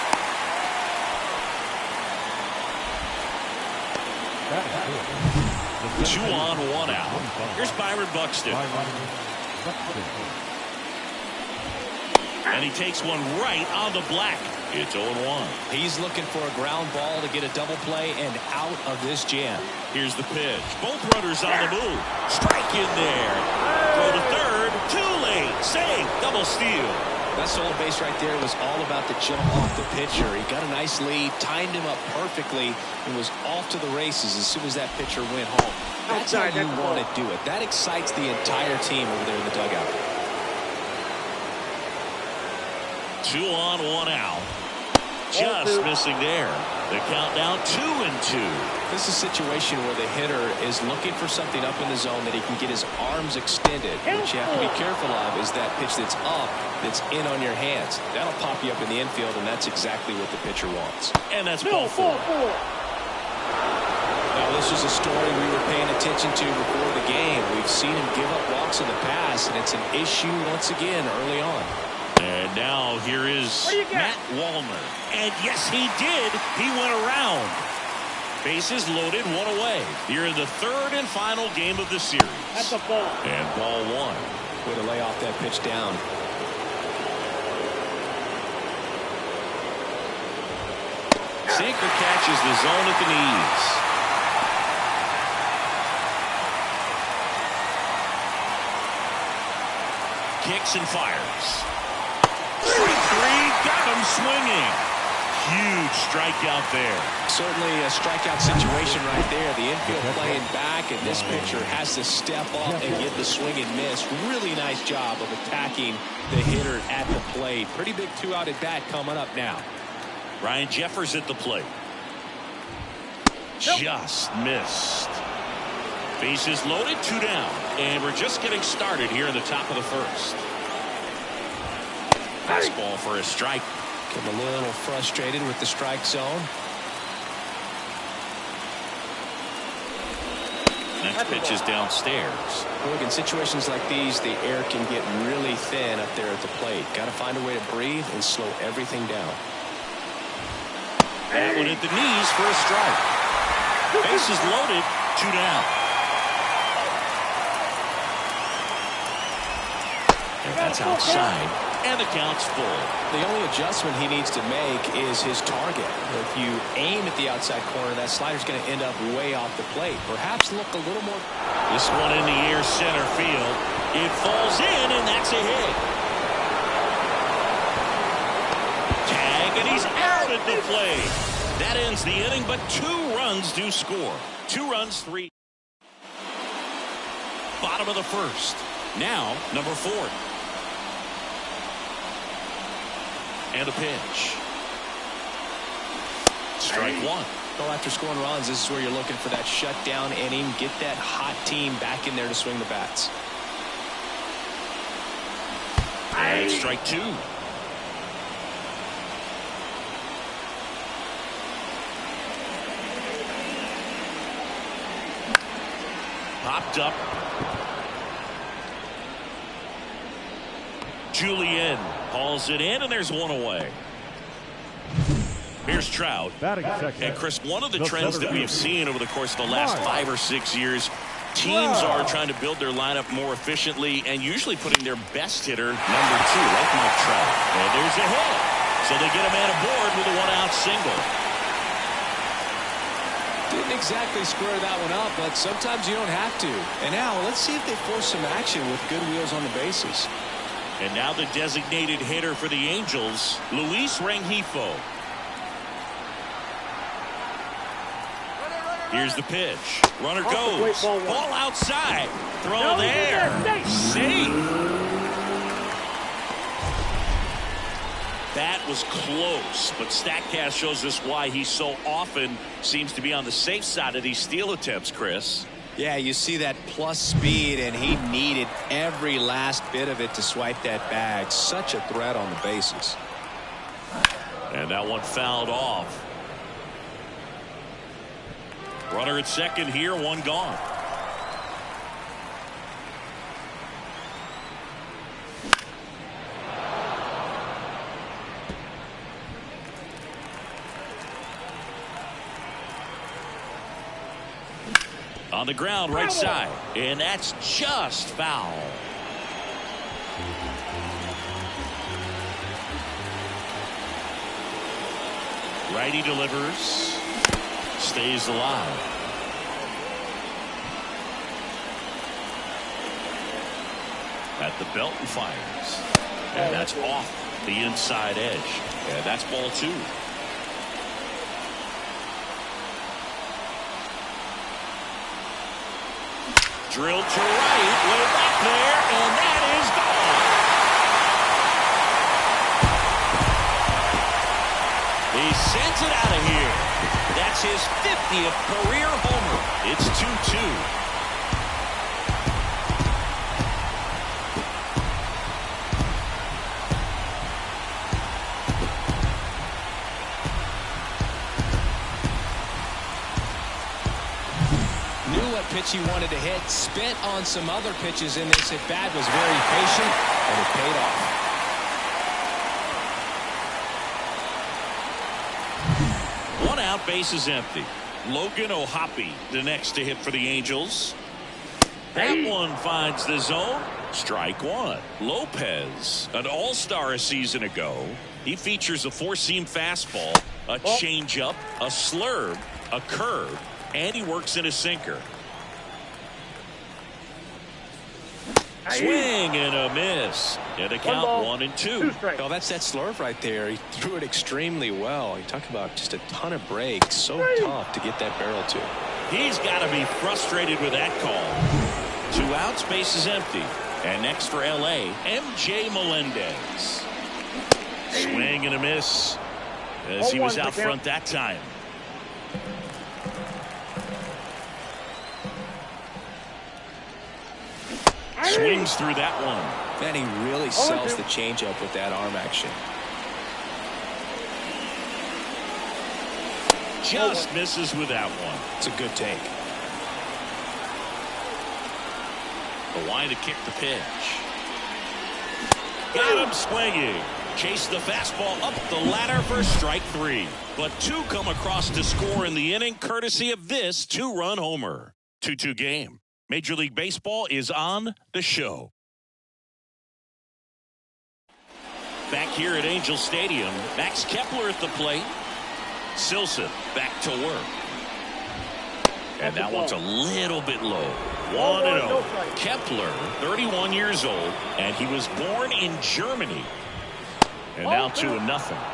Two on, one out. Here's Byron Buxton. And he takes one right on the black. It's 0-1. He's looking for a ground ball to get a double play and out of this jam. Here's the pitch. Both runners on the move. Strike in there. Throw to third. Too late. Save. Double steal. That stolen base right there was all about the jump off the pitcher. He got a nice lead, timed him up perfectly, and was off to the races as soon as that pitcher went home. That's how you want to do it. That excites the entire team over there in the dugout. 2 on, 1 out. Just missing there. The countdown 2-2. This is a situation where the hitter is looking for something up in the zone that he can get his arms extended. What you have to be careful of is that pitch that's up, that's in on your hands. That'll pop you up in the infield, and that's exactly what the pitcher wants. And that's ball 4. Now, this is a story we were paying attention to before the game. We've seen him give up walks in the past, and it's an issue once again early on. And now here is Matt Wallner. And yes, he did. He went around. Bases loaded, one away. Here in the third and final game of the series. That's a ball. And ball 1. Way to lay off that pitch down. Sinker catches the zone at the knees. Kicks and fires. Strike 3, got him swinging. Huge strikeout there. Certainly a strikeout situation right there. The infield playing back, and this pitcher has to step up and get the swing and miss. Really nice job of attacking the hitter at the plate. Pretty big 2-out at bat coming up now. Ryan Jeffers at the plate. Just missed. Bases loaded, 2 down. And we're just getting started here in the top of the first. Fastball for a strike. I'm a little frustrated with the strike zone. Next pitch is downstairs. Look, in situations like these, the air can get really thin up there at the plate. Got to find a way to breathe and slow everything down. That one at the knees for a strike. Bases loaded, 2 down. And that's outside. and the count's full. The only adjustment he needs to make is his target. If you aim at the outside corner, that slider's going to end up way off the plate. Perhaps look a little more. This one in the air, center field. It falls in, and that's a hit. Tag, and he's out at the plate. That ends the inning, but 2 runs do score. 2 runs, 3. Bottom of the first. Now, number 4. And a pitch. Strike 1. Well, after scoring runs, this is where you're looking for that shutdown inning. Get that hot team back in there to swing the bats. And strike 2. Popped up. Julian hauls it in, and there's 1 away. Here's Trout. And Chris, one of the trends that we've seen over the course of the last 5 or 6 years, teams are trying to build their lineup more efficiently and usually putting their best hitter, number 2, like Mike Trout. And there's a hit. So they get a man aboard with a 1-out single. Didn't exactly square that one up, but sometimes you don't have to. And now let's see if they force some action with good wheels on the bases. And now the designated hitter for the Angels, Luis Rengifo. Here's the pitch. Runner goes. Ball outside. Throw there. Safe. That was close, but StatCast shows us why he so often seems to be on the safe side of these steal attempts, Chris. Yeah, you see that plus speed, and he needed every last bit of it to swipe that bag. Such a threat on the bases. And that one fouled off. Runner at second here, 1 gone. On the ground, right side, and that's just foul. Righty delivers, stays alive. At the belt and fires, and that's off the inside edge, and that's ball 2. Drilled to right, way back there, and that is gone. He sends it out of here. That's his 50th career homer. It's 2-2. Pitch he wanted to hit, spent on some other pitches in this at bat, was very patient, and it paid off. 1 out, base is empty. Logan O'Hoppe, the next to hit for the Angels. That one finds the zone. Strike 1. Lopez, an all-star a season ago. He features a 4-seam fastball, a changeup, a slurve, a curve, and he works in a sinker. Swing and a miss. And a count 1-2. Well, that's that slurve right there. He threw it extremely well. You talk about just a ton of breaks. So tough to get that barrel to. He's got to be frustrated with that call. 2 outs, base is empty. And next for LA, MJ Melendez. Swing and a miss as he was out front that time. Swings through that one. And he really sells the changeup with that arm action. Just misses with that one. It's a good take. The line to kick the pitch. Got him swinging. Chase the fastball up the ladder for strike 3. But 2 come across to score in the inning, courtesy of this 2-run homer. 2-2 game. Major League Baseball is on the show. Back here at Angel Stadium, Max Kepler at the plate. Silsa back to work. And that one's a little bit low. 1-0. Kepler, 31 years old, and he was born in Germany. And now 2-0.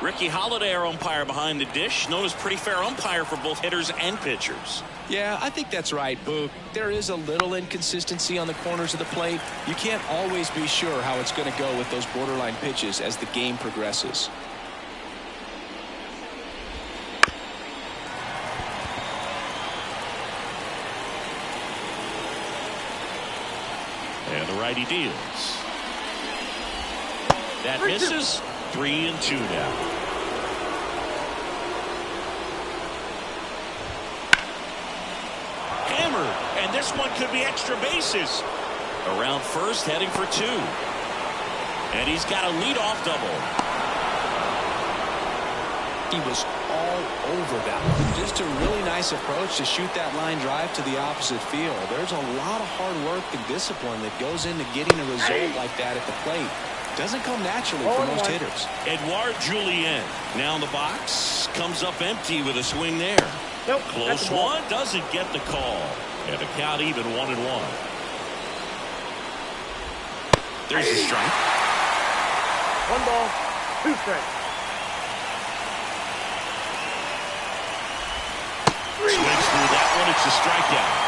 Ricky Holiday, our umpire behind the dish, known as pretty fair umpire for both hitters and pitchers. Yeah, I think that's right, Boog. There is a little inconsistency on the corners of the plate. You can't always be sure how it's going to go with those borderline pitches as the game progresses. And the righty deals. That misses. 3-2 now. Hammered, and this one could be extra bases. Around first, heading for 2. And he's got a leadoff double. He was all over that one. Just a really nice approach to shoot that line drive to the opposite field. There's a lot of hard work and discipline that goes into getting a result like that at the plate. Doesn't come naturally for most hitters. Edouard Julien now in the box. Comes up empty with a swing there. Nope, close one. Doesn't get the call. And the count even 1-1. There's a strike. 1 ball, 2 strikes. Swings through that one. It's a strikeout.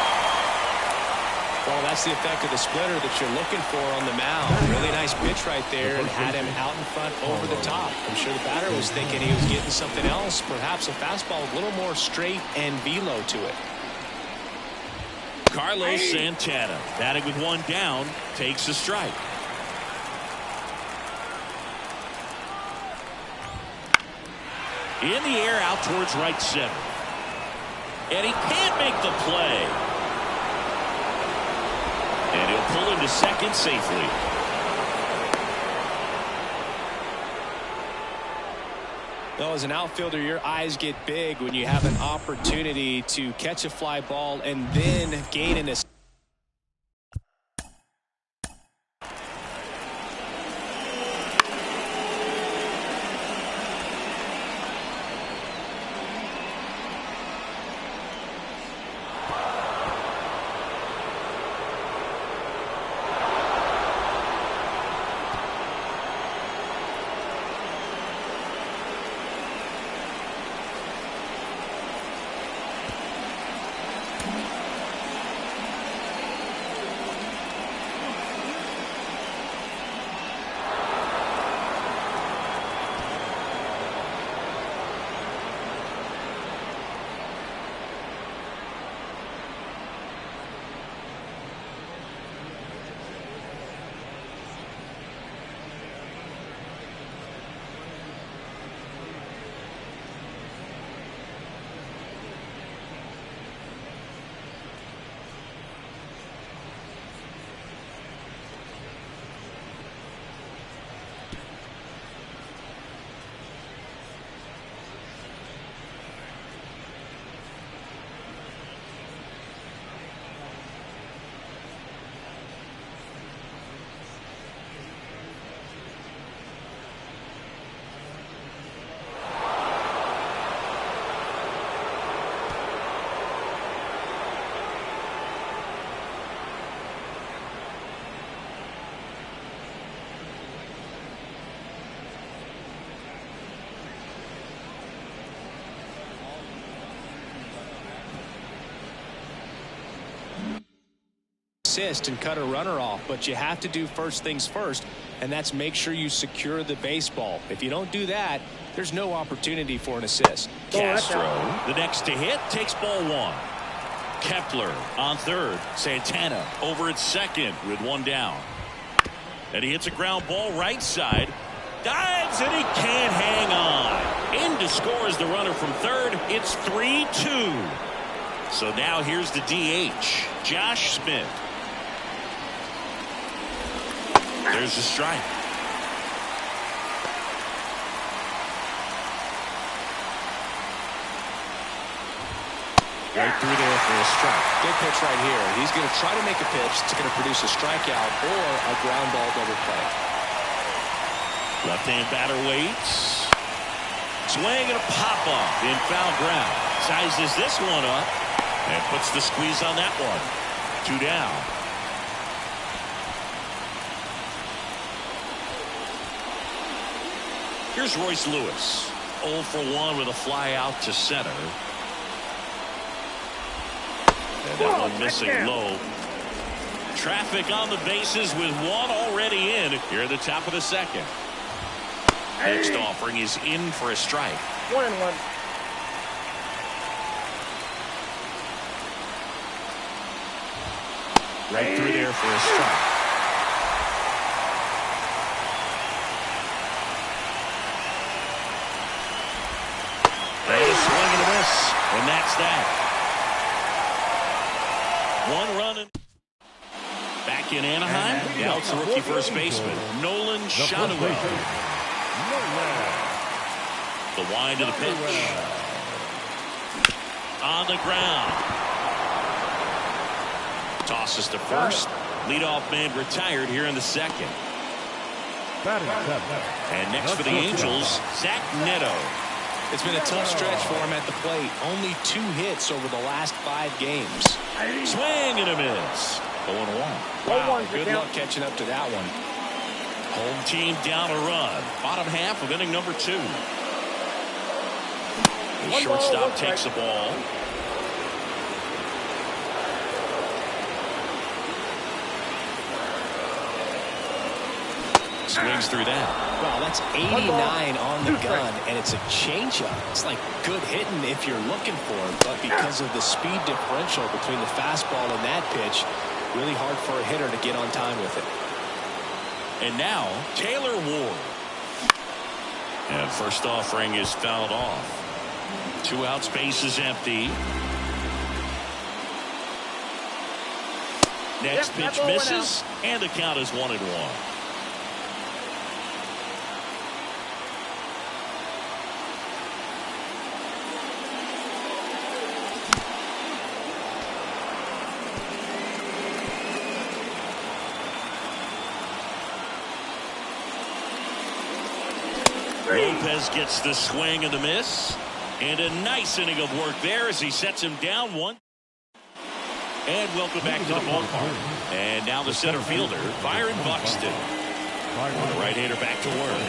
Well, that's the effect of the splitter that you're looking for on the mound. Really nice pitch right there and had him out in front over the top. I'm sure the batter was thinking he was getting something else, perhaps a fastball a little more straight and velo to it. Carlos Santana, batting with 1 down, takes a strike. In the air out towards right center. And he can't make the play. And he'll pull into second safely. Well, as an outfielder, your eyes get big when you have an opportunity to catch a fly ball and then gain an assist. And cut a runner off, but you have to do first things first, and that's make sure you secure the baseball. If you don't do that, there's no opportunity for an assist. Castro, the next to hit, takes ball 1. Kepler on third. Santana over at second with 1 down. And he hits a ground ball right side. Dives, and he can't hang on. In to score is the runner from third. It's 3-2. So now here's the DH, Josh Smith. There's a strike. Right through there for a strike. Good pitch right here. He's going to try to make a pitch that's going to produce a strikeout or a ground ball double play. Left-hand batter waits. Swing and a pop-up in foul ground. Sizes this one up and puts the squeeze on that one. 2 down. Here's Royce Lewis. 0 for 1 with a fly out to center. And that one missing low. Traffic on the bases with one already in here at the top of the second. Next offering is in for a strike. 1-1. Right through there for a strike. And a swing and a miss. And that's that. 1 run. Back in Anaheim. Now it's the rookie first baseman, Nolan Shadowell. The wind of the pitch. On the ground. Tosses to first. Leadoff man retired here in the second. And next for the Angels, Zach Neto. It's been a tough stretch for him at the plate. Only 2 hits over the last 5 games. Swing and a miss. 0-1. Wow, good luck catching up to that one. Home team down a run. Bottom half of inning number 2. The shortstop takes the ball. Swings through that. Wow, that's 89 on the gun, and it's a changeup. It's like good hitting if you're looking for it, but because of the speed differential between the fastball and that pitch, really hard for a hitter to get on time with it. And now, Taylor Ward. And first offering is fouled off. 2 outs, base is empty. Next pitch misses, and the count is 1-1. Lopez gets the swing and the miss. And a nice inning of work there as he sets him down 1. And welcome back to the ballpark. And now the center fielder, Byron Buxton. The right-hander back to work.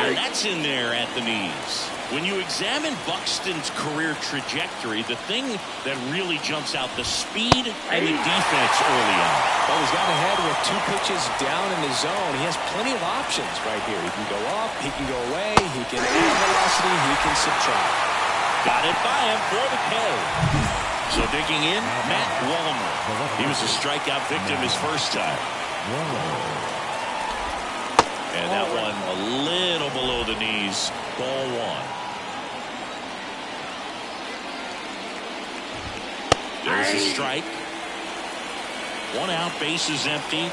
And that's in there at the knees. When you examine Buxton's career trajectory, the thing that really jumps out, the speed and the defense early on. Well, he's got ahead with 2 pitches down in the zone. He has plenty of options right here. He can go up, he can go away, he can add velocity, he can subtract. Got it by him for the K. So digging in, Matt Wallner. He was a strikeout victim his first time. And that one a little below the knees. Ball 1. There's a strike. 1 out, base is empty.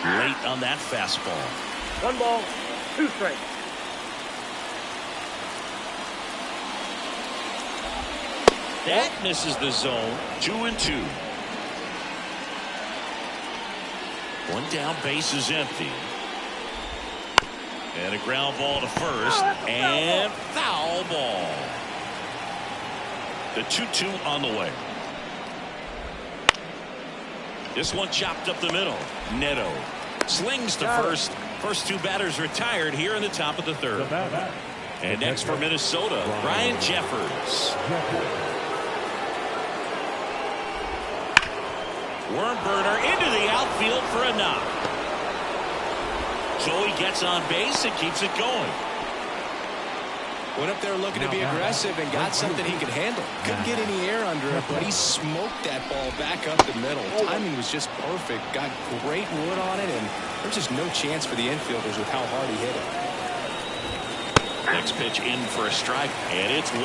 Late on that fastball. 1 ball, 2 strikes. That misses the zone. 2-2. 1 down, base is empty. And a ground ball to first. And foul ball. The 2-2 on the way. This one chopped up the middle. Neto slings to first. First 2 batters retired here in the top of the 3rd. And next for Minnesota, Ryan Jeffers. Worm burner into the outfield for a knock. So he gets on base and keeps it going. Went up there looking to be aggressive and got something he could handle. Couldn't get any air under it, but he smoked that ball back up the middle. Timing was just perfect. Got great wood on it, and there's just no chance for the infielders with how hard he hit it. Next pitch in for a strike, and it's 1-1.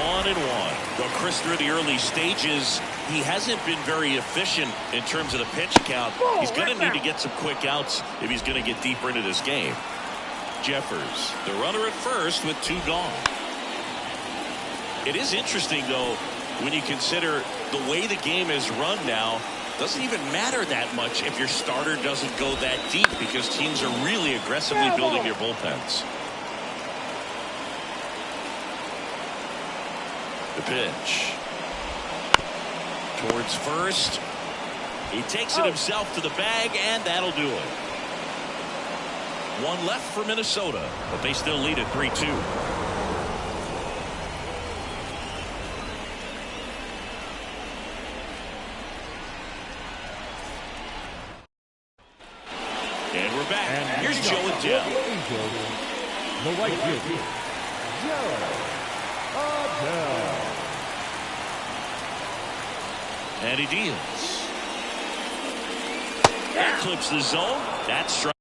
Well, Chris, through the early stages, he hasn't been very efficient in terms of the pitch count. He's going to need to get some quick outs if he's going to get deeper into this game. Jeffers, the runner at first with 2 gone. It is interesting, though, when you consider the way the game is run now. Doesn't even matter that much if your starter doesn't go that deep because teams are really aggressively building their bullpens. The pitch. Towards first. He takes it himself to the bag, and that'll do it. One left for Minnesota, but they still lead at 3-2. And we're back. And here's Joe Adele. The right field, Joe Adele. And he deals. That clips the zone. That's strike.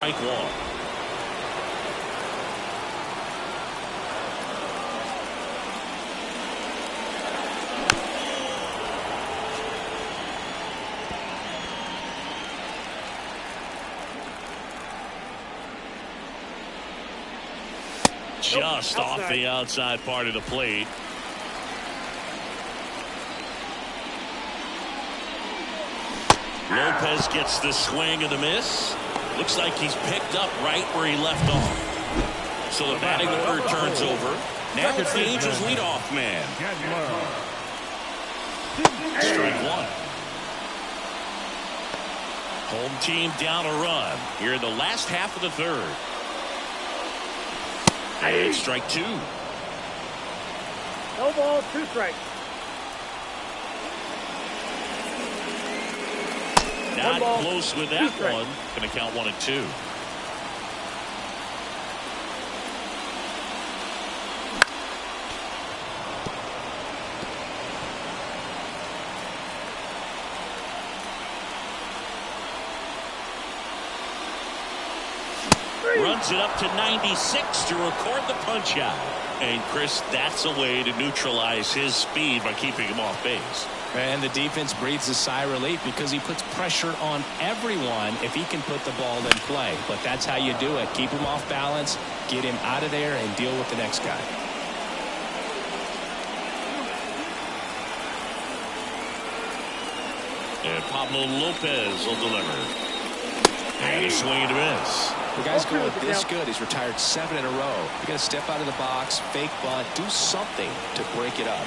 Strike one. Just off the outside part of the plate. Lopez gets the swing and the miss. Looks like he's picked up right where he left off. So the batting order turns over. Now it's the Angels leadoff man. Strike one. Home team down a run here in the last half of the third. And strike two. No ball, 2 strikes. Not close with that one. Going to count 1-2. Runs it up to 96 to record the punch out. And Chris, that's a way to neutralize his speed by keeping him off base. And the defense breathes a sigh of relief because he puts pressure on everyone if he can put the ball in play. But that's how you do it. Keep him off balance, get him out of there, and deal with the next guy. And Pablo Lopez will deliver. And a swing and a miss. The guy's going this good. He's retired 7 in a row. You got to step out of the box, fake bunt, do something to break it up.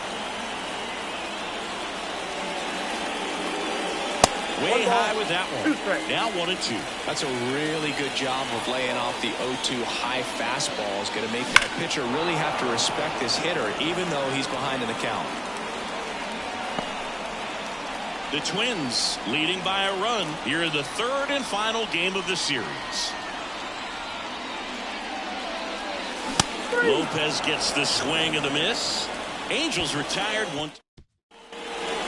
Way high with that one. Now 1-2. That's a really good job of laying off the 0-2 high fastball. Is going to make that pitcher really have to respect this hitter, even though he's behind in the count. The Twins leading by a run here in the third and final game of the series. Lopez gets the swing and the miss. Angels retired 1.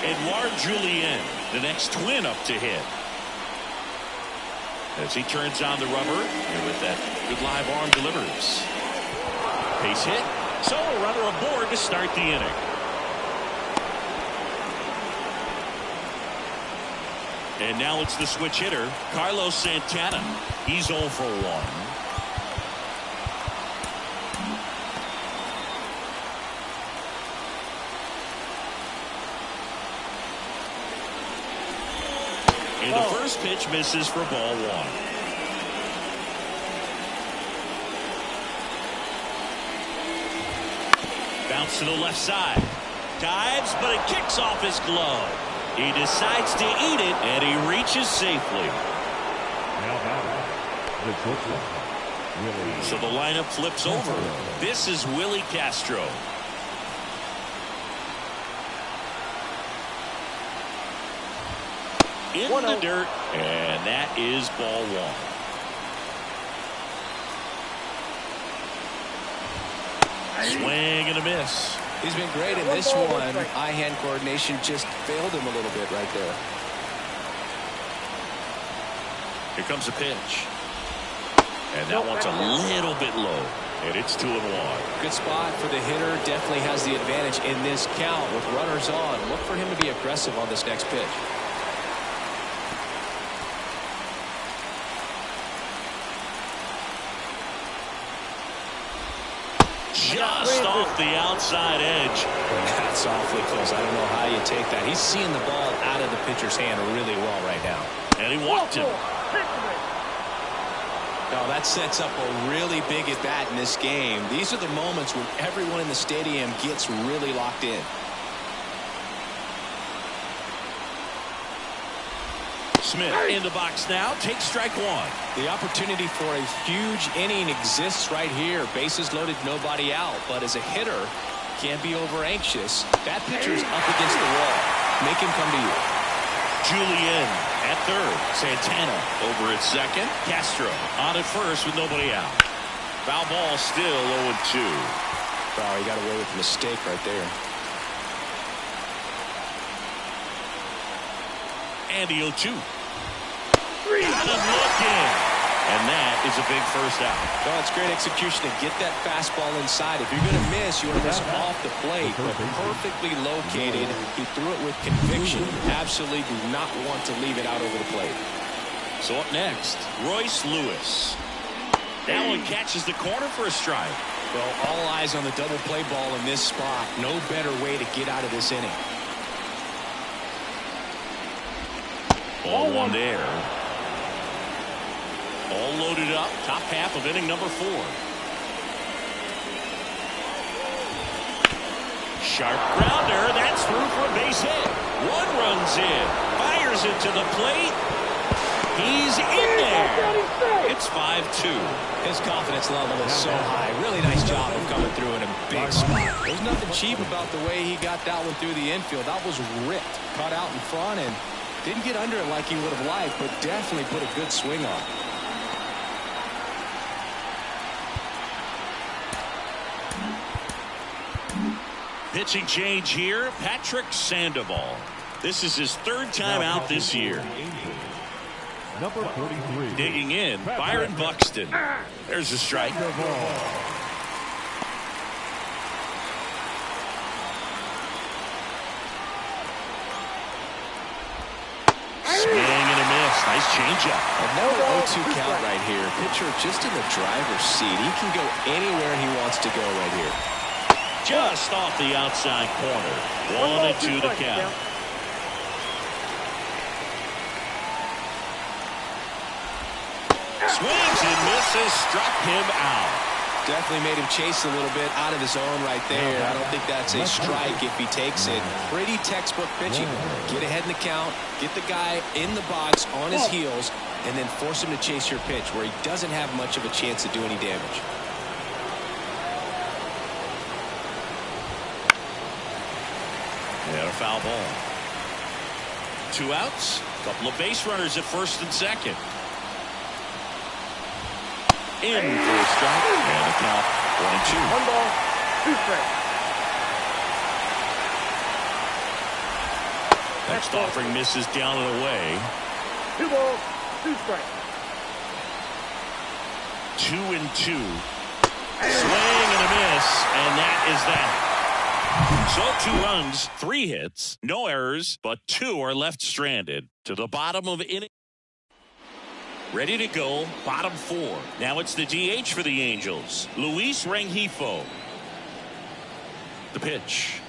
Edouard Julien, the next Twin up to hit. As he turns on the rubber, and with that good live arm delivers. Base hit. So a runner aboard to start the inning. And now it's the switch hitter, Carlos Santana. He's 0 for 1. And the first pitch misses for ball 1. Bounce to the left side. Dives, but it kicks off his glove. He decides to eat it, and he reaches safely. Now batting, the shortstop, Willie. So the lineup flips over. This is Willie Castro. In the dirt, and that is ball one. Swing and a miss. He's been great in this one. Eye-hand coordination just failed him a little bit right there. Here comes a pitch. And that one's a little bit low. And it's 2-1. Good spot for the hitter. Definitely has the advantage in this count with runners on. Look for him to be aggressive on this next pitch. Just off the outside edge. That's awfully close. I don't know how you take that. He's seeing the ball out of the pitcher's hand really well right now. And he walked him. No, that sets up a really big at bat in this game. These are the moments when everyone in the stadium gets really locked in. Smith in the box now. Takes strike one. The opportunity for a huge inning exists right here. Bases loaded, nobody out. But as a hitter, can't be over anxious. That pitcher's up against the wall. Make him come to you. Julian at third. Santana over at second. Castro on at first with nobody out. Foul ball, still 0-2. Wow, he got away with a mistake right there. And the 0-2. Got him looking. And that is a big first out. Well, it's great execution to get that fastball inside. If you're going to miss, you want to miss off the plate. But perfectly located. He threw it with conviction. Absolutely do not want to leave it out over the plate. So up next, Royce Lewis. That one catches the corner for a strike. Well, all eyes on the double play ball in this spot. No better way to get out of this inning. Ball one there. All loaded up. Top half of inning number 4. Sharp grounder. That's through for a base hit. One runs in. Fires it to the plate. He's in there. It's 5-2. His confidence level is so high. Really nice job of coming through in a big spot. There's nothing cheap about the way he got that one through the infield. That was ripped. Cut out in front and didn't get under it like he would have liked, but definitely put a good swing on. Pitching change here. Patrick Sandoval. This is his 3rd time out this year. Number 43. Digging in, Byron Buxton. There's a strike. Swing and a miss. Nice changeup. Another 0-2 count right here. Pitcher just in the driver's seat. He can go anywhere he wants to go right here. Just off the outside corner. 1-2 the count. Swings and misses. Struck him out. Definitely made him chase a little bit out of his zone right there. I don't think that's a strike if he takes it. Pretty textbook pitching. Get ahead in the count, get the guy in the box on his heels, and then force him to chase your pitch where he doesn't have much of a chance to do any damage. And a foul ball. 2 outs. Couple of base runners at first and second. In for a strike. And a count 1-2. 1 ball, 2 strikes. Next offering misses down and away. 2 balls, 2 strikes. 2-2. Swing and a miss. And that is that. So 2 runs, 3 hits, no errors, but 2 are left stranded. To the bottom of inning. Ready to go, bottom 4. Now it's the DH for the Angels, Luis Rengifo. The pitch.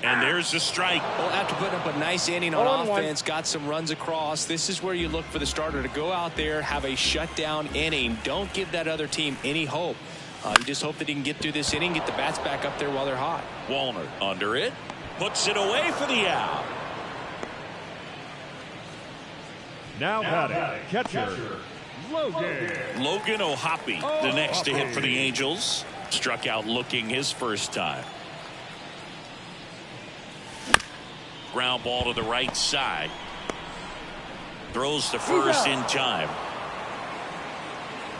And there's the strike. Well, after putting up a nice inning on offense, got some runs across, this is where you look for the starter to go out there, have a shutdown inning. Don't give that other team any hope. You just hope that he can get through this inning, get the bats back up there while they're hot. Wallner under it, puts it away for the out. Now batting, catcher, Logan O'Hoppe, the next to hit for the Angels. Struck out looking his first time. Ground ball to the right side. Throws to first in time.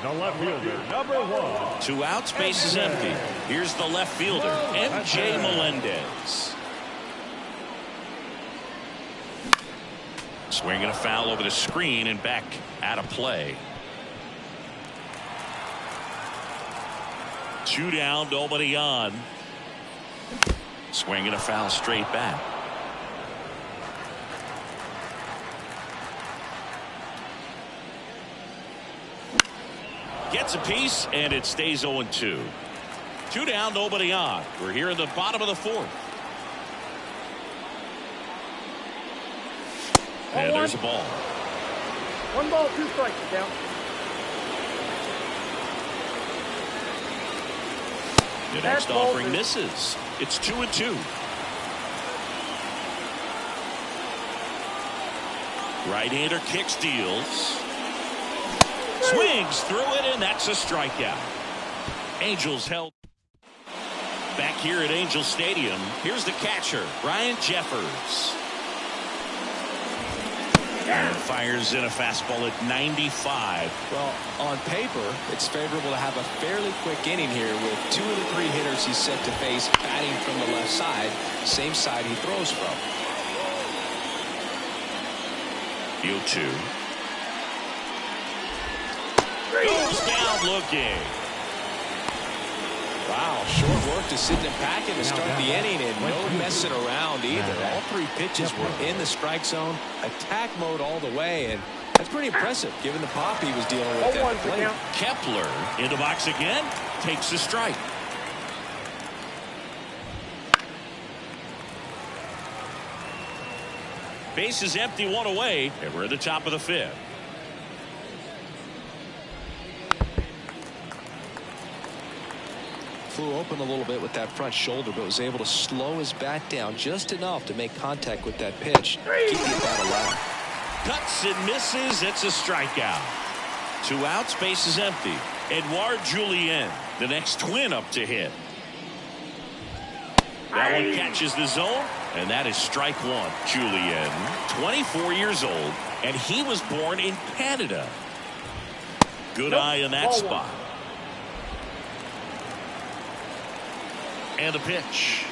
the left fielder, number 1. 2 outs, base is empty. Here's the left fielder, MJ Melendez. Swinging a foul over the screen and back out of play. 2 down, nobody on. Swinging a foul straight back. Gets a piece, and it stays 0-2. 2 down, nobody on. We're here in the bottom of the 4th. And there's a ball. 1 ball, 2 strikes, down. The next offering misses. It's 2-2. Right-hander kicks, deals. Swings through it, and that's a strikeout. Angels held. Back here at Angel Stadium, here's the catcher, Ryan Jeffers. And fires in a fastball at 95. Well, on paper, it's favorable to have a fairly quick inning here with 2 of the 3 hitters he's set to face batting from the left side, same side he throws from. 0-2. Goes down looking. Wow, short work to sit and pack it to start the inning, and no messing around either. All 3 pitches were in the strike zone, attack mode all the way, and that's pretty impressive given the pop he was dealing with at the plate. Kepler in the box again, takes a strike. Base is empty, 1 away, and we're at the top of the 5th. Flew open a little bit with that front shoulder, but was able to slow his bat down just enough to make contact with that pitch. Keep the bat alive. Cuts and misses. It's a strikeout. 2 outs, base is empty. Edouard Julien, the next twin up to hit. That one catches the zone, and that is strike 1. Julien, 24 years old, and he was born in Canada. Good eye in that spot. And a pitch.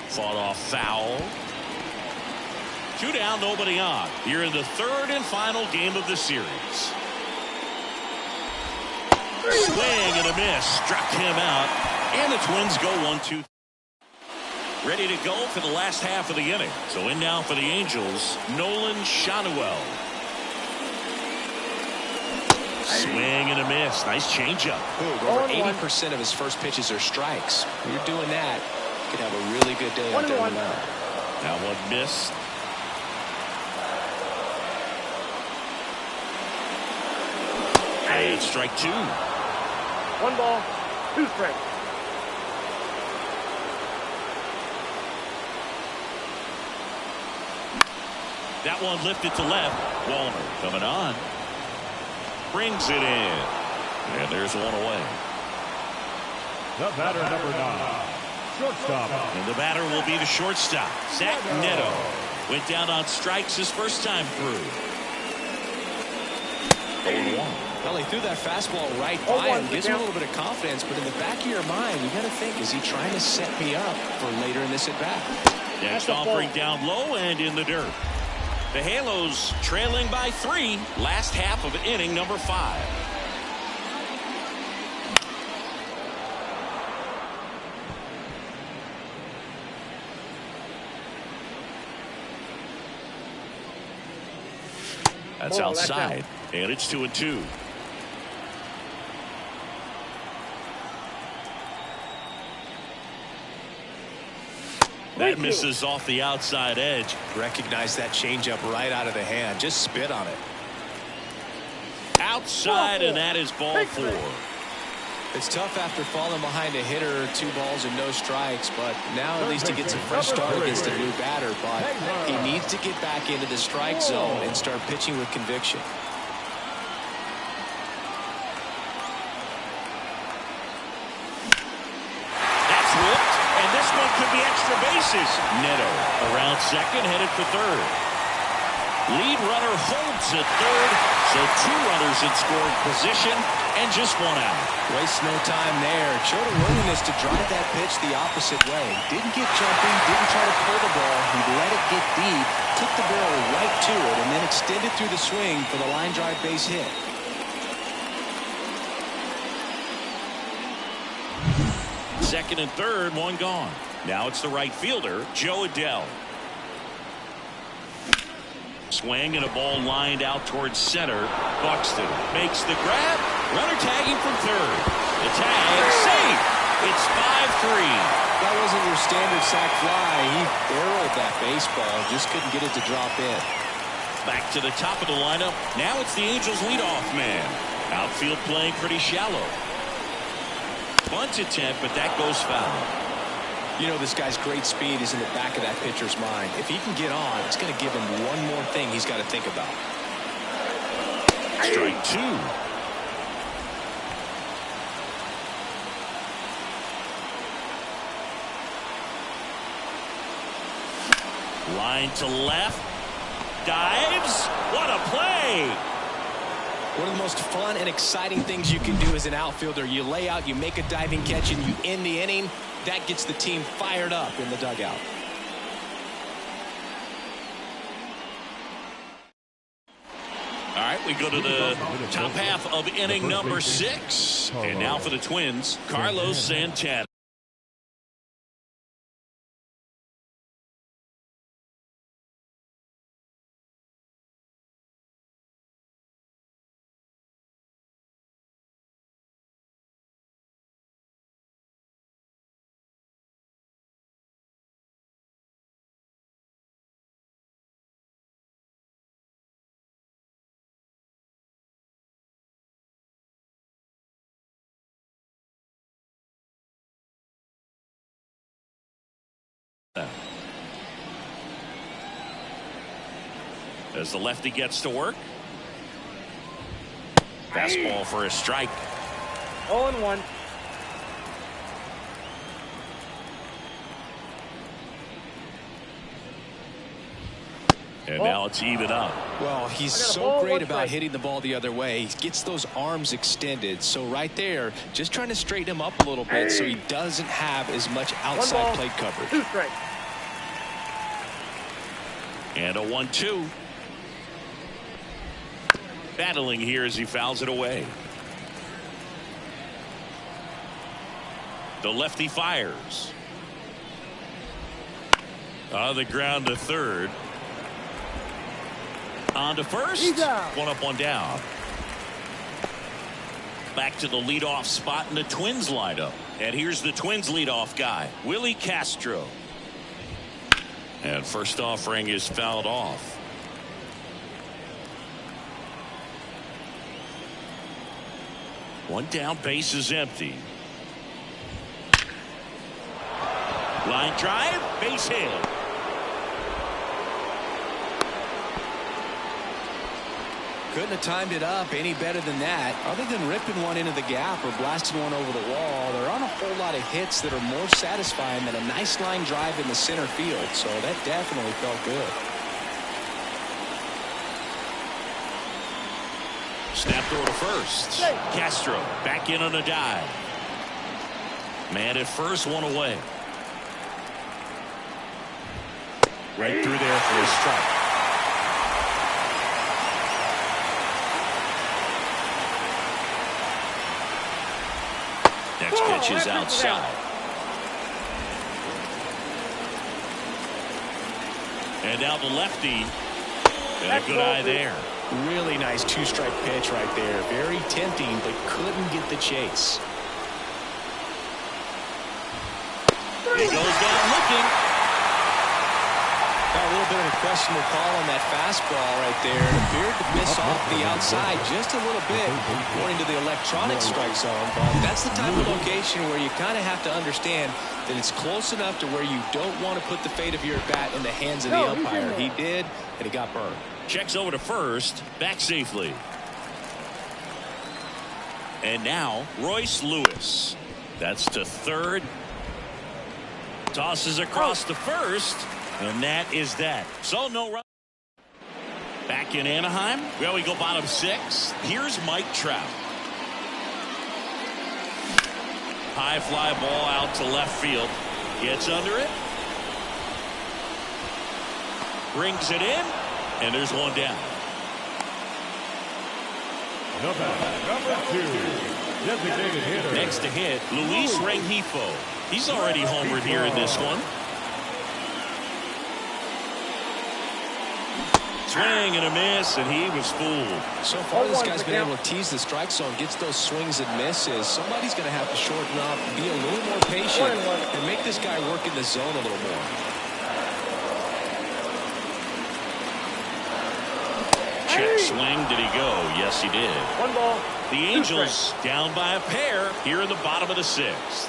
Fought off foul. 2 down, nobody on. Here in the 3rd and final game of the series. Swing and a miss. Struck him out. And the Twins go 1-2. Ready to go for the last half of the inning. So in now for the Angels, Nolan Schanuel. Swing and a miss. Nice changeup. Over 80% of his first pitches are strikes. When you're doing that, you could have a really good day out there on the mound. Now one missed. And strike 2. 1 ball, 2 strikes. That one lifted to left. Wallner coming on. Brings it in. And there's 1 away. The batter, number 9, shortstop. And the batter will be the shortstop, Zach Neto. Went down on strikes his first time through. 0-1. Well, he threw that fastball right by him. Gives him a little bit of confidence, but in the back of your mind, you got to think, is he trying to set me up for later in this at-bat? Next offering down low and in the dirt. The Halos trailing by 3. Last half of inning number 5. That's outside, and it's 2-2. That misses off the outside edge. Recognize that changeup right out of the hand. Just spit on it. outside, and that is ball 4. It's tough after falling behind a hitter, 2 balls and no strikes, but now at least he gets a fresh start against a new batter. But he needs to get back into the strike zone and start pitching with conviction. That's whipped, and this one could be extra bases. Neto around second, headed for third. Lead runner holds at third, so 2 runners in scoring position and just 1 out. Waste no time there. Showed a willingness to drive that pitch the opposite way. Didn't get jumpy, didn't try to pull the ball. He let it get deep, took the barrel right to it, and then extended through the swing for the line drive base hit. Second and third, 1 gone. Now it's the right fielder, Joe Adele. Swing and a ball lined out towards center. Buxton makes the grab. Runner tagging from third. The tag, safe. It's 5-3. That wasn't your standard sac fly. He barreled that baseball, just couldn't get it to drop in. Back to the top of the lineup. Now it's the Angels leadoff man. Outfield playing pretty shallow. Bunt attempt, but that goes foul. You know, this guy's great speed is in the back of that pitcher's mind. If he can get on, it's going to give him one more thing he's got to think about. Strike 2. Line to left. Dives. What a play. One of the most fun and exciting things you can do as an outfielder. You lay out, you make a diving catch, and you end the inning. That gets the team fired up in the dugout. All right, we go to the top half of inning number 6. And now for the Twins, Carlos Santana. As the lefty gets to work. Fastball for a strike. 0-1. And now it's even up. Well, he's so great about hitting the ball the other way. He gets those arms extended. So right there, just trying to straighten him up a little bit so he doesn't have as much outside plate coverage. 2 strikes. And a 1-2. Battling here as he fouls it away. The lefty fires. On the ground to third. On to first. 1 up, 1 down. Back to the leadoff spot in the Twins lineup. And here's the Twins leadoff guy, Willie Castro. And first offering is fouled off. One down, base is empty. Line drive, base hit. Couldn't have timed it up any better than that. Other than ripping one into the gap or blasting one over the wall, there aren't a whole lot of hits that are more satisfying than a nice line drive in the center field. So that definitely felt good. Snap throw to first. Castro back in on a dive. Man at first, 1 away. Right through there for a strike. Next pitch is outside. And now the lefty. And a good eye there. Really nice 2-strike pitch right there. Very tempting, but couldn't get the chase. He goes down looking. A little bit of a questionable call on that fastball right there. It appeared to miss off the outside just a little bit, according to the electronic strike zone. But that's the type of location where you kind of have to understand that it's close enough to where you don't want to put the fate of your bat in the hands of the umpire. He did, and he got burned. Checks over to first, back safely. And now Royce Lewis. That's to third. Tosses across to first. And that is that. So no run. Back in Anaheim. Well, we go bottom six. Here's Mike Trout. High fly ball out to left field. Gets under it. Brings it in. And there's one down. Number 2, designated hitter. Next to hit, Luis Rengifo. He's already homered here in this one. Swing and a miss, and he was fooled. So far, this guy's been able to tease the strike zone, gets those swings and misses. Somebody's going to have to shorten up, be a little more patient, and make this guy work in the zone a little more. Check swing. Did he go? Yes, he did. One ball. The Angels down by a pair here in the bottom of the sixth.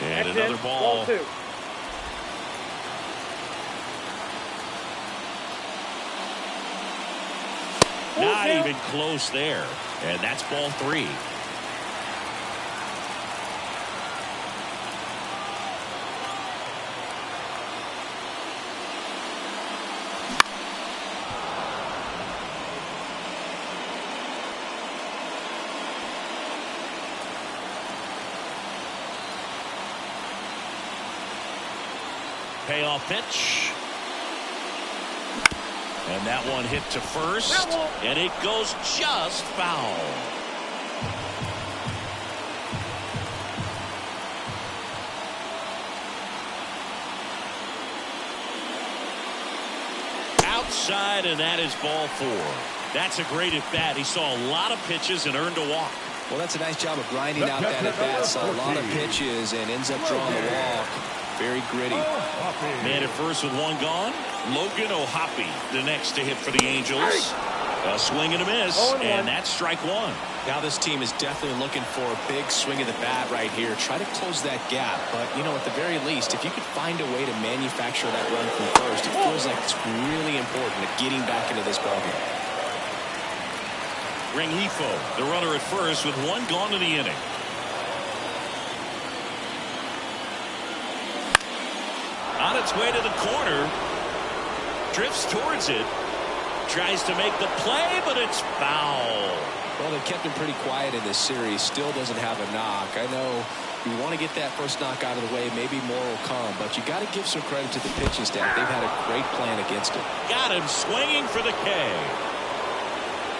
And another ball. Ball 2. Not even close there. And that's ball 3. Payoff pitch. And that one hit to first. And it goes just foul. Outside, and that is ball 4. That's a great at bat. He saw a lot of pitches and earned a walk. Well, that's a nice job of grinding out that at bat. Saw a lot of pitches and ends up drawing the walk. Very gritty. Man at first with one gone. Logan O'Hoppe, the next to hit for the Angels. A swing and a miss, and that's strike 1. Now this team is definitely looking for a big swing of the bat right here. Try to close that gap. But, you know, at the very least, if you could find a way to manufacture that run from first, it feels like it's really important to getting back into this ballgame. Rengifo, the runner at first with one gone in the inning. On its way to the corner. Drifts towards it. Tries to make the play, but it's foul. Well, they kept him pretty quiet in this series. Still doesn't have a knock. I know you want to get that first knock out of the way. Maybe more will come, but you got to give some credit to the pitching staff. They've had a great plan against him. Got him swinging for the K.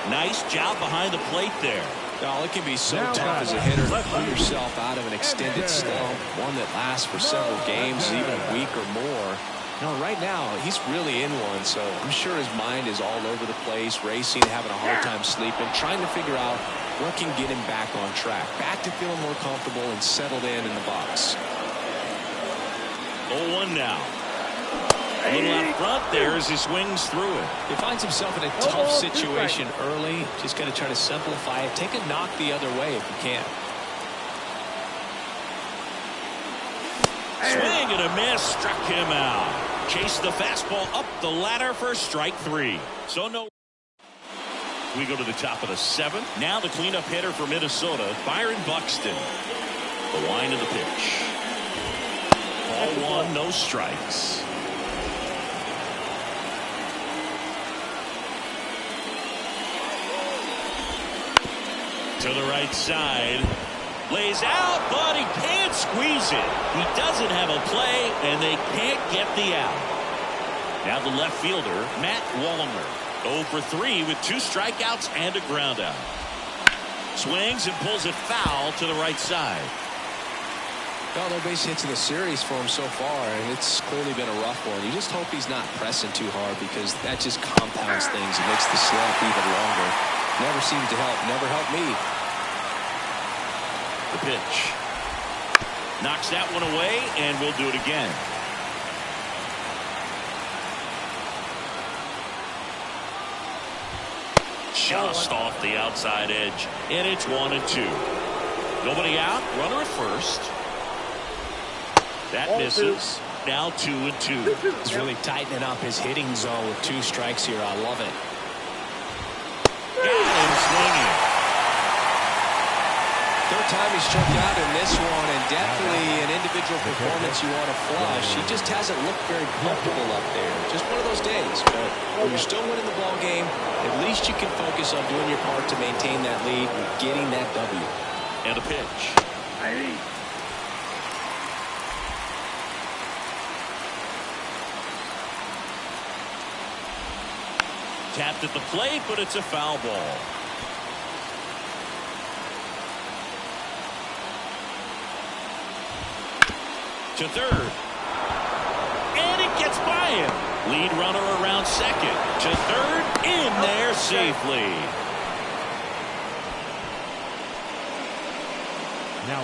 Nice job behind the plate there. Oh, it can be so tough as a hitter to pull yourself out of an extended slump, one that lasts for several games, even a week or more. No, right now, he's really in one, so I'm sure his mind is all over the place, racing, having a hard time sleeping, trying to figure out what can get him back on track, back to feeling more comfortable and settled in the box. 0-1 now. A little out front there as he swings through it. He finds himself in a tough situation early. Just got to try to simplify it. Take a knock the other way if you can. Swing and a miss. Struck him out. Chased the fastball up the ladder for strike 3. So no. We go to the top of the 7th. Now the cleanup hitter for Minnesota, Byron Buxton. The line of the pitch. Ball 1, no strikes. To the right side. Lays out, but he can't squeeze it. He doesn't have a play, and they can't get the out. Now the left fielder, Matt Wallner. 0 for 3 with 2 strikeouts and a ground out. Swings and pulls it foul to the right side. Well, no base hits in the series for him so far, and it's clearly been a rough one. You just hope he's not pressing too hard because that just compounds things and makes the slump even longer. Never seems to help. Never helped me. The pitch. Knocks that one away, and we'll do it again. just off the outside edge, and it's 1-2. Nobody out, runner at first. That misses. Now 2-2. He's really tightening up his hitting zone with 2 strikes here. I love it. Got him swinging. Third time he struck out in this one, and definitely an individual performance you want to flush. He just hasn't looked very comfortable up there. Just one of those days. But when you're still winning the ball game, at least you can focus on doing your part to maintain that lead and getting that W. And a pitch. Tapped at the plate, but it's a foul ball. To third. And it gets by him. Lead runner around second. To third. In there safely.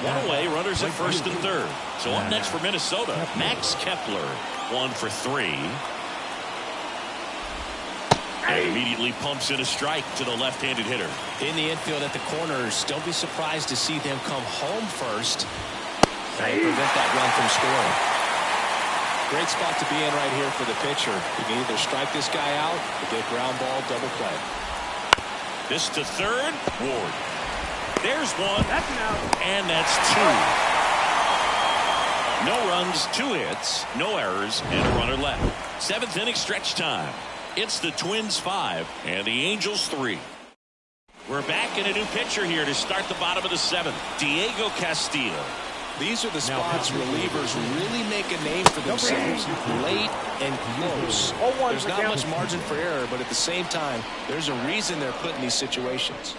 One away. Runners at first and third. So up next for Minnesota, Max Kepler. 1 for 3. And immediately pumps in a strike to the left-handed hitter. In the infield at the corners, don't be surprised to see them come home first and prevent that run from scoring. Great spot to be in right here for the pitcher. You can either strike this guy out or get ground ball, double play. This to third. Ward. There's one. That's an out. And that's 2. No runs, 2 hits, no errors, and a runner left. 7th inning stretch time. It's the Twins 5 and the Angels 3. We're back in a new pitcher here to start the bottom of the 7th. Diego Castillo. These are the spots relievers really make a name for themselves. Late and close. There's not much margin for error, but at the same time, there's a reason they're put in these situations.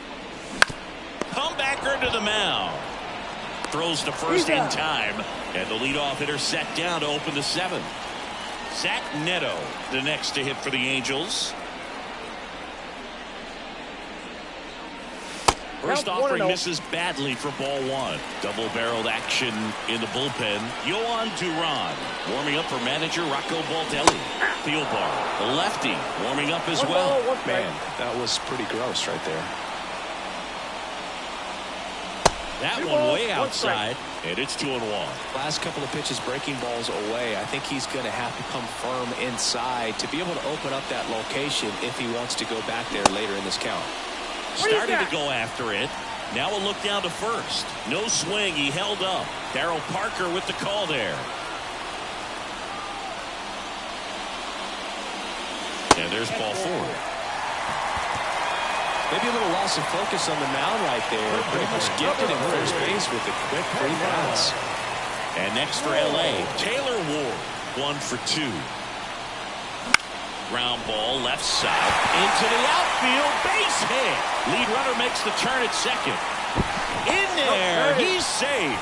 Comebacker to the mound. Throws to first in time. And the leadoff hitter set down to open the 7th. Zach Neto, the next to hit for the Angels. First offering misses badly for ball 1. Double-barreled action in the bullpen. Yohan Duran warming up for manager Rocco Baldelli. Field bar, the lefty, warming up as well. Man, that was pretty gross right there. That one way outside, and it's 2-1. Last couple of pitches breaking balls away. I think he's going to have to come firm inside to be able to open up that location if he wants to go back there later in this count. Started to go after it. Now a look down to first. No swing. He held up. Darryl Parker with the call there. And there's ball 4. Maybe a little loss of focus on the mound right there. Pretty much gifted in first base with a quick 3 bounce. And next for L.A., Taylor Ward, 1 for 2. Ground ball left side into the outfield, base hit. Lead runner makes the turn at second. In there, he's safe.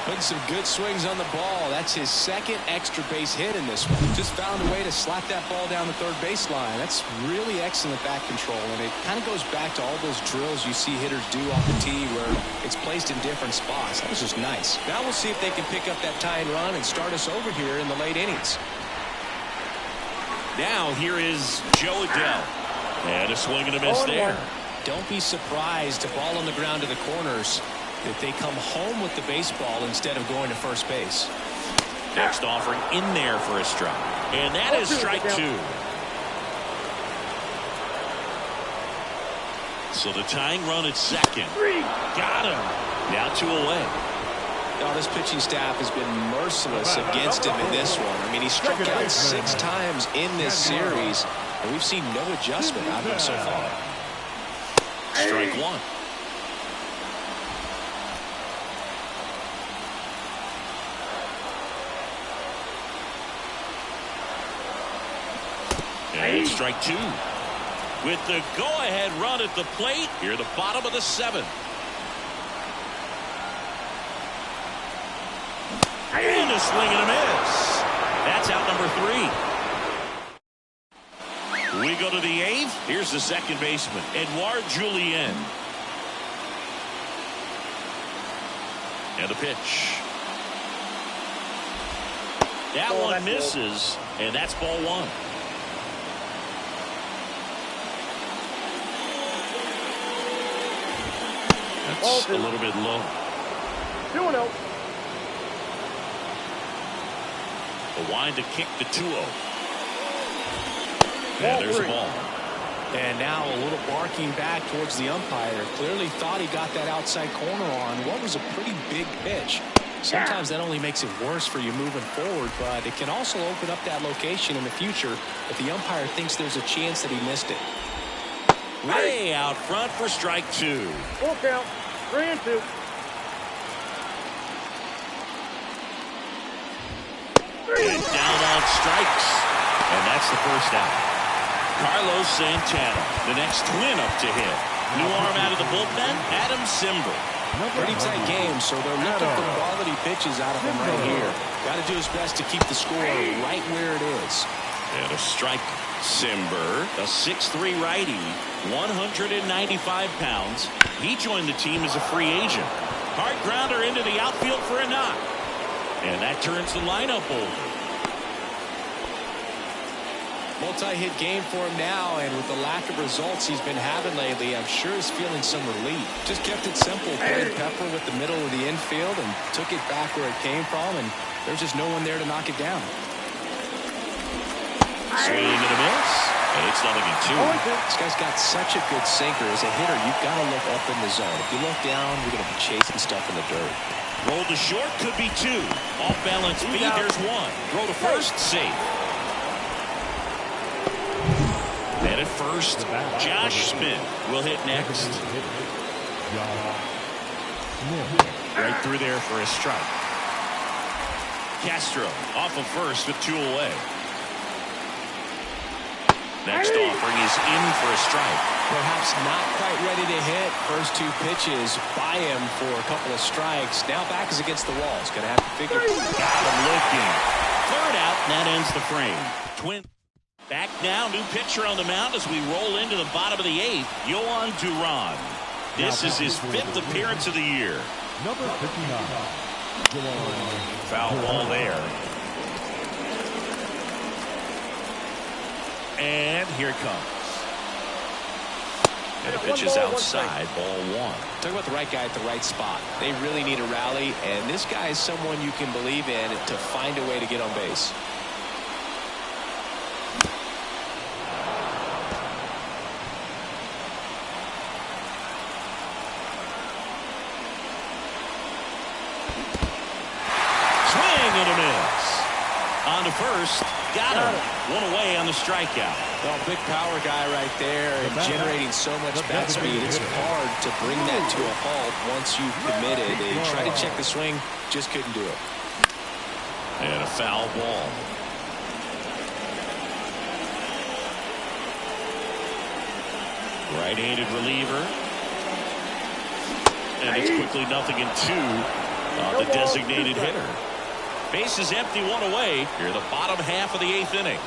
Putting some good swings on the ball. That's his 2nd extra base hit in this one. Just found a way to slap that ball down the third baseline. That's really excellent bat control, and it kind of goes back to all those drills you see hitters do off the tee where it's placed in different spots. That was just nice. Now we'll see if they can pick up that tying run and start us over here in the late innings. Now here is Joe Adell. And a swing and a miss there. Don't be surprised to ball on the ground to the corners if they come home with the baseball instead of going to first base. Next offering in there for a strike. And that is strike 2. So the tying run at second. Got him. Now 2 away. Now this pitching staff has been merciless against him in this one. I mean, he struck out 6 times in this series, and we've seen no adjustment out of him so far. Strike 1. And strike 2. With the go-ahead run at the plate, here at the bottom of the 7th. And a swing and a miss. That's out number 3. We go to the 8th. Here's the second baseman, Edouard Julien. And the pitch. That one misses, and that's ball 1. That's a little bit low. 2-0. The wind to kick the 2-0. And there's the ball. And now a little barking back towards the umpire. Clearly thought he got that outside corner on what was a pretty big pitch. Sometimes that only makes it worse for you moving forward, but it can also open up that location in the future if the umpire thinks there's a chance that he missed it. Way out front for strike 2. Full count. 3-2. And down on strikes. And that's the first out. Carlos Santana, the next twin up to hit. New arm out of the bullpen, Adam Simber. Pretty tight game, so they're looking for quality pitches out of him right here. Got to do his best to keep the score right where it is. And a strike. Simber, a 6'3" righty, 195 pounds. He joined the team as a free agent. Hard grounder into the outfield for a knock. And that turns the lineup over. Multi-hit game for him now, and with the lack of results he's been having lately, I'm sure he's feeling some relief. Just kept it simple, played Pepper with the middle of the infield and took it back where it came from, and there's just no one there to knock it down. Swing and a miss, and it's 0-2. This guy's got such a good sinker. As a hitter, you've got to look up in the zone. If you look down, you're going to be chasing stuff in the dirt. Roll to short, could be 2. Off balance speed, there's 1. Throw to first, safe. And at first, Josh Smith will hit next. Right through there for a strike. Castro off of first with 2 away. Next offering is in for a strike. Perhaps not quite ready to hit. First 2 pitches by him for a couple of strikes. Now back is against the wall. He's going to have to figure. Got him looking. Third out, and that ends the frame. Twin. Back now, new pitcher on the mound as we roll into the bottom of the 8th. Yohan Duran. This is his 5th appearance of the year. Number 59. Foul ball there. And here it comes. And the pitch is outside, ball 1. Talk about the right guy at the right spot. They really need a rally, and this guy is someone you can believe in to find a way to get on base. And a miss. On to first. Got him. 1 away on the strikeout. Well, big power guy right there and generating so much bat speed. It's hard to bring that to a halt once you've committed. They tried to check the swing, just couldn't do it. And a foul ball. Right-handed reliever. And it's quickly 0-2 on the designated hitter. Base is empty, 1 away. Here, the bottom half of the 8th inning.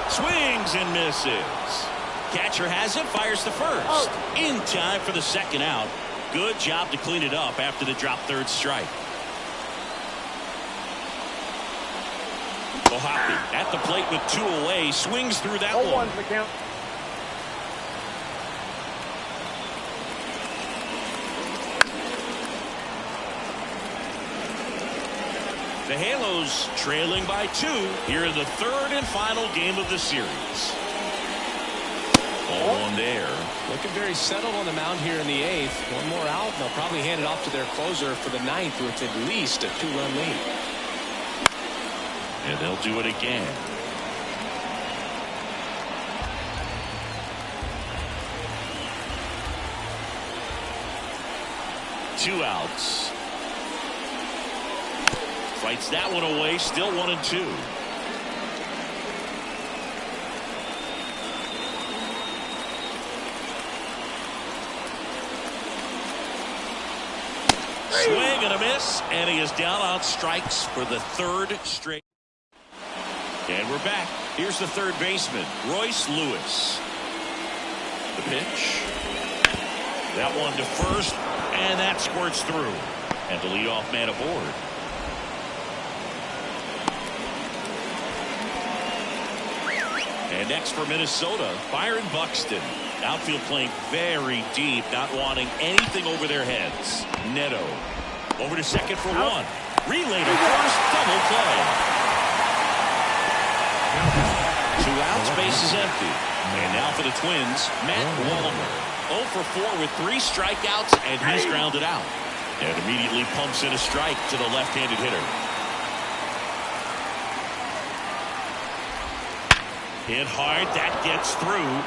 Swings and misses. Catcher has it, fires to first. In time for the 2nd out. Good job to clean it up after the drop 3rd strike. O'Hoppe at the plate with 2 away. Swings through that one. The count. The Halos trailing by 2 here in the 3rd and final game of the series. Ball 1 there. Looking very settled on the mound here in the 8th. 1 more out, and they'll probably hand it off to their closer for the 9th with at least a 2-run lead. And they'll do it again. Two outs. Fights that one away, still 1-2. Swing and a miss, and he is down on strikes for the 3rd straight. And we're back. Here's the 3rd baseman, Royce Lewis. The pitch. That one to first, and that squirts through. And the leadoff man aboard. And next for Minnesota, Byron Buxton. Outfield playing very deep, not wanting anything over their heads. Neto over to second for one. Relay to first, double play. 2 outs, base is empty. And now for the Twins, Matt Wallner. 0 for 4 with 3 strikeouts, and he's grounded out. And immediately pumps in a strike to the left-handed hitter. Hit hard, that gets through.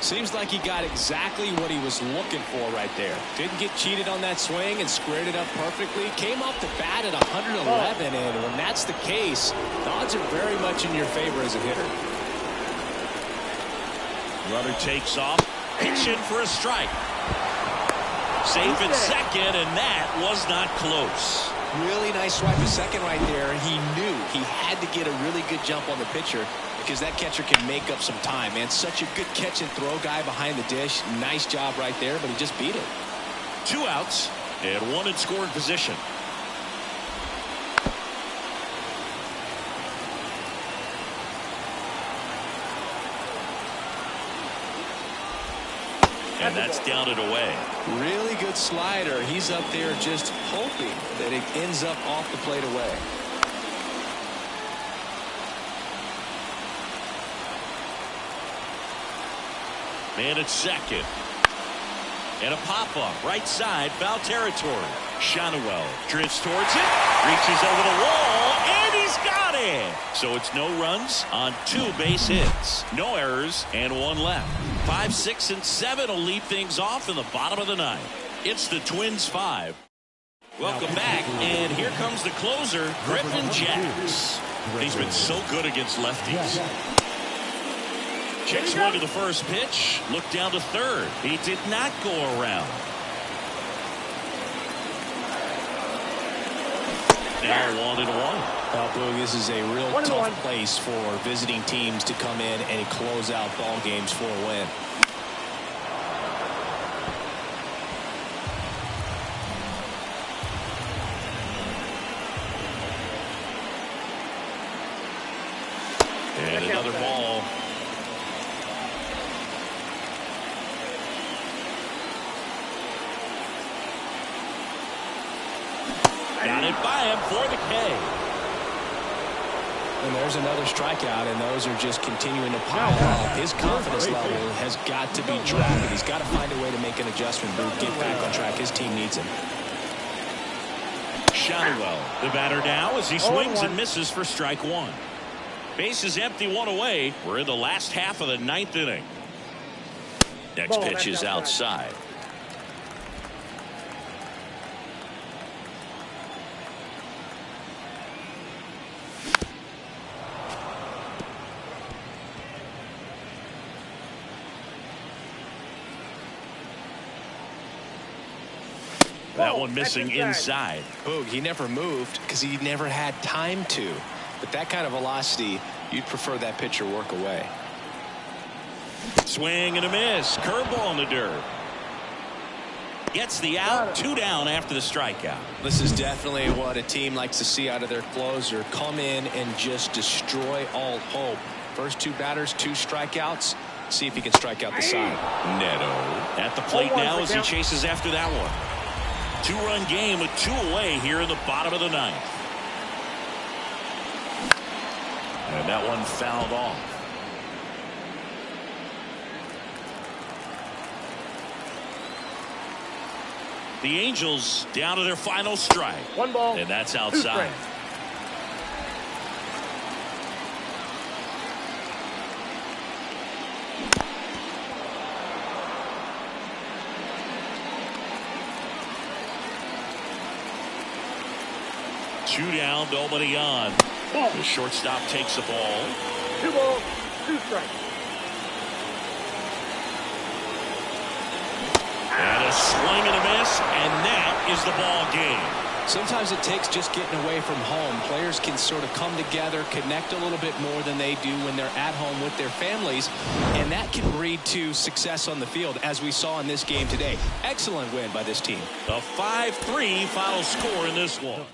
Seems like he got exactly what he was looking for right there. Didn't get cheated on that swing and squared it up perfectly. Came off the bat at 111, and when that's the case, the odds are very much in your favor as a hitter. Runner takes off, pitch in for a strike. Safe at second, and that was not close. Really nice swipe at second right there. He knew he had to get a really good jump on the pitcher because that catcher can make up some time, man. Such a good catch and throw guy behind the dish. Nice job right there, but he just beat it. 2 outs and 1 in scoring position. And that's down and away. Really good slider. He's up there just hoping that it ends up off the plate away. Man at second. And a pop-up right side, foul territory. Shonwell drifts towards it, reaches over the wall, and he's got it. So it's no runs on 2 base hits. No errors and 1 left. 5, 6, and 7 will lead things off in the bottom of the 9th. It's the Twins 5. Welcome back, and here comes the closer, Griffin Jacks. He's been so good against lefties. Check swing to the first pitch. Look down to third. He did not go around. Now 1-1. Boog, this is a real tough place for visiting teams to come in and close out ball games for a win. And another ball. Got it by him for the K. And there's another strikeout, and those are just continuing to pile up. His confidence level has got to be dropping. He's got to find a way to make an adjustment, get back on track. His team needs him. Shonwell, the batter now as he swings and misses for strike 1. Base is empty, 1 away. We're in the last half of the 9th inning. Next pitch is outside. That one missing inside. Boog, he never moved because he never had time to. But that kind of velocity, you'd prefer that pitcher work away. Swing and a miss. Curveball in the dirt. Gets the out. 2 down after the strikeout. This is definitely what a team likes to see out of their closer. Come in and just destroy all hope. First 2 batters, 2 strikeouts. See if he can strike out the side. Neto at the plate now as he chases after that one. 2-run game with 2 away here in the bottom of the 9th. And that one fouled off. The Angels down to their final strike. 1 ball. And that's outside. 2 down, nobody on. The shortstop takes the ball. 2 balls, 2 strikes. And a swing and a miss, and that is the ball game. Sometimes it takes just getting away from home. Players can sort of come together, connect a little bit more than they do when they're at home with their families, and that can breed to success on the field, as we saw in this game today. Excellent win by this team. A 5-3 final score in this one.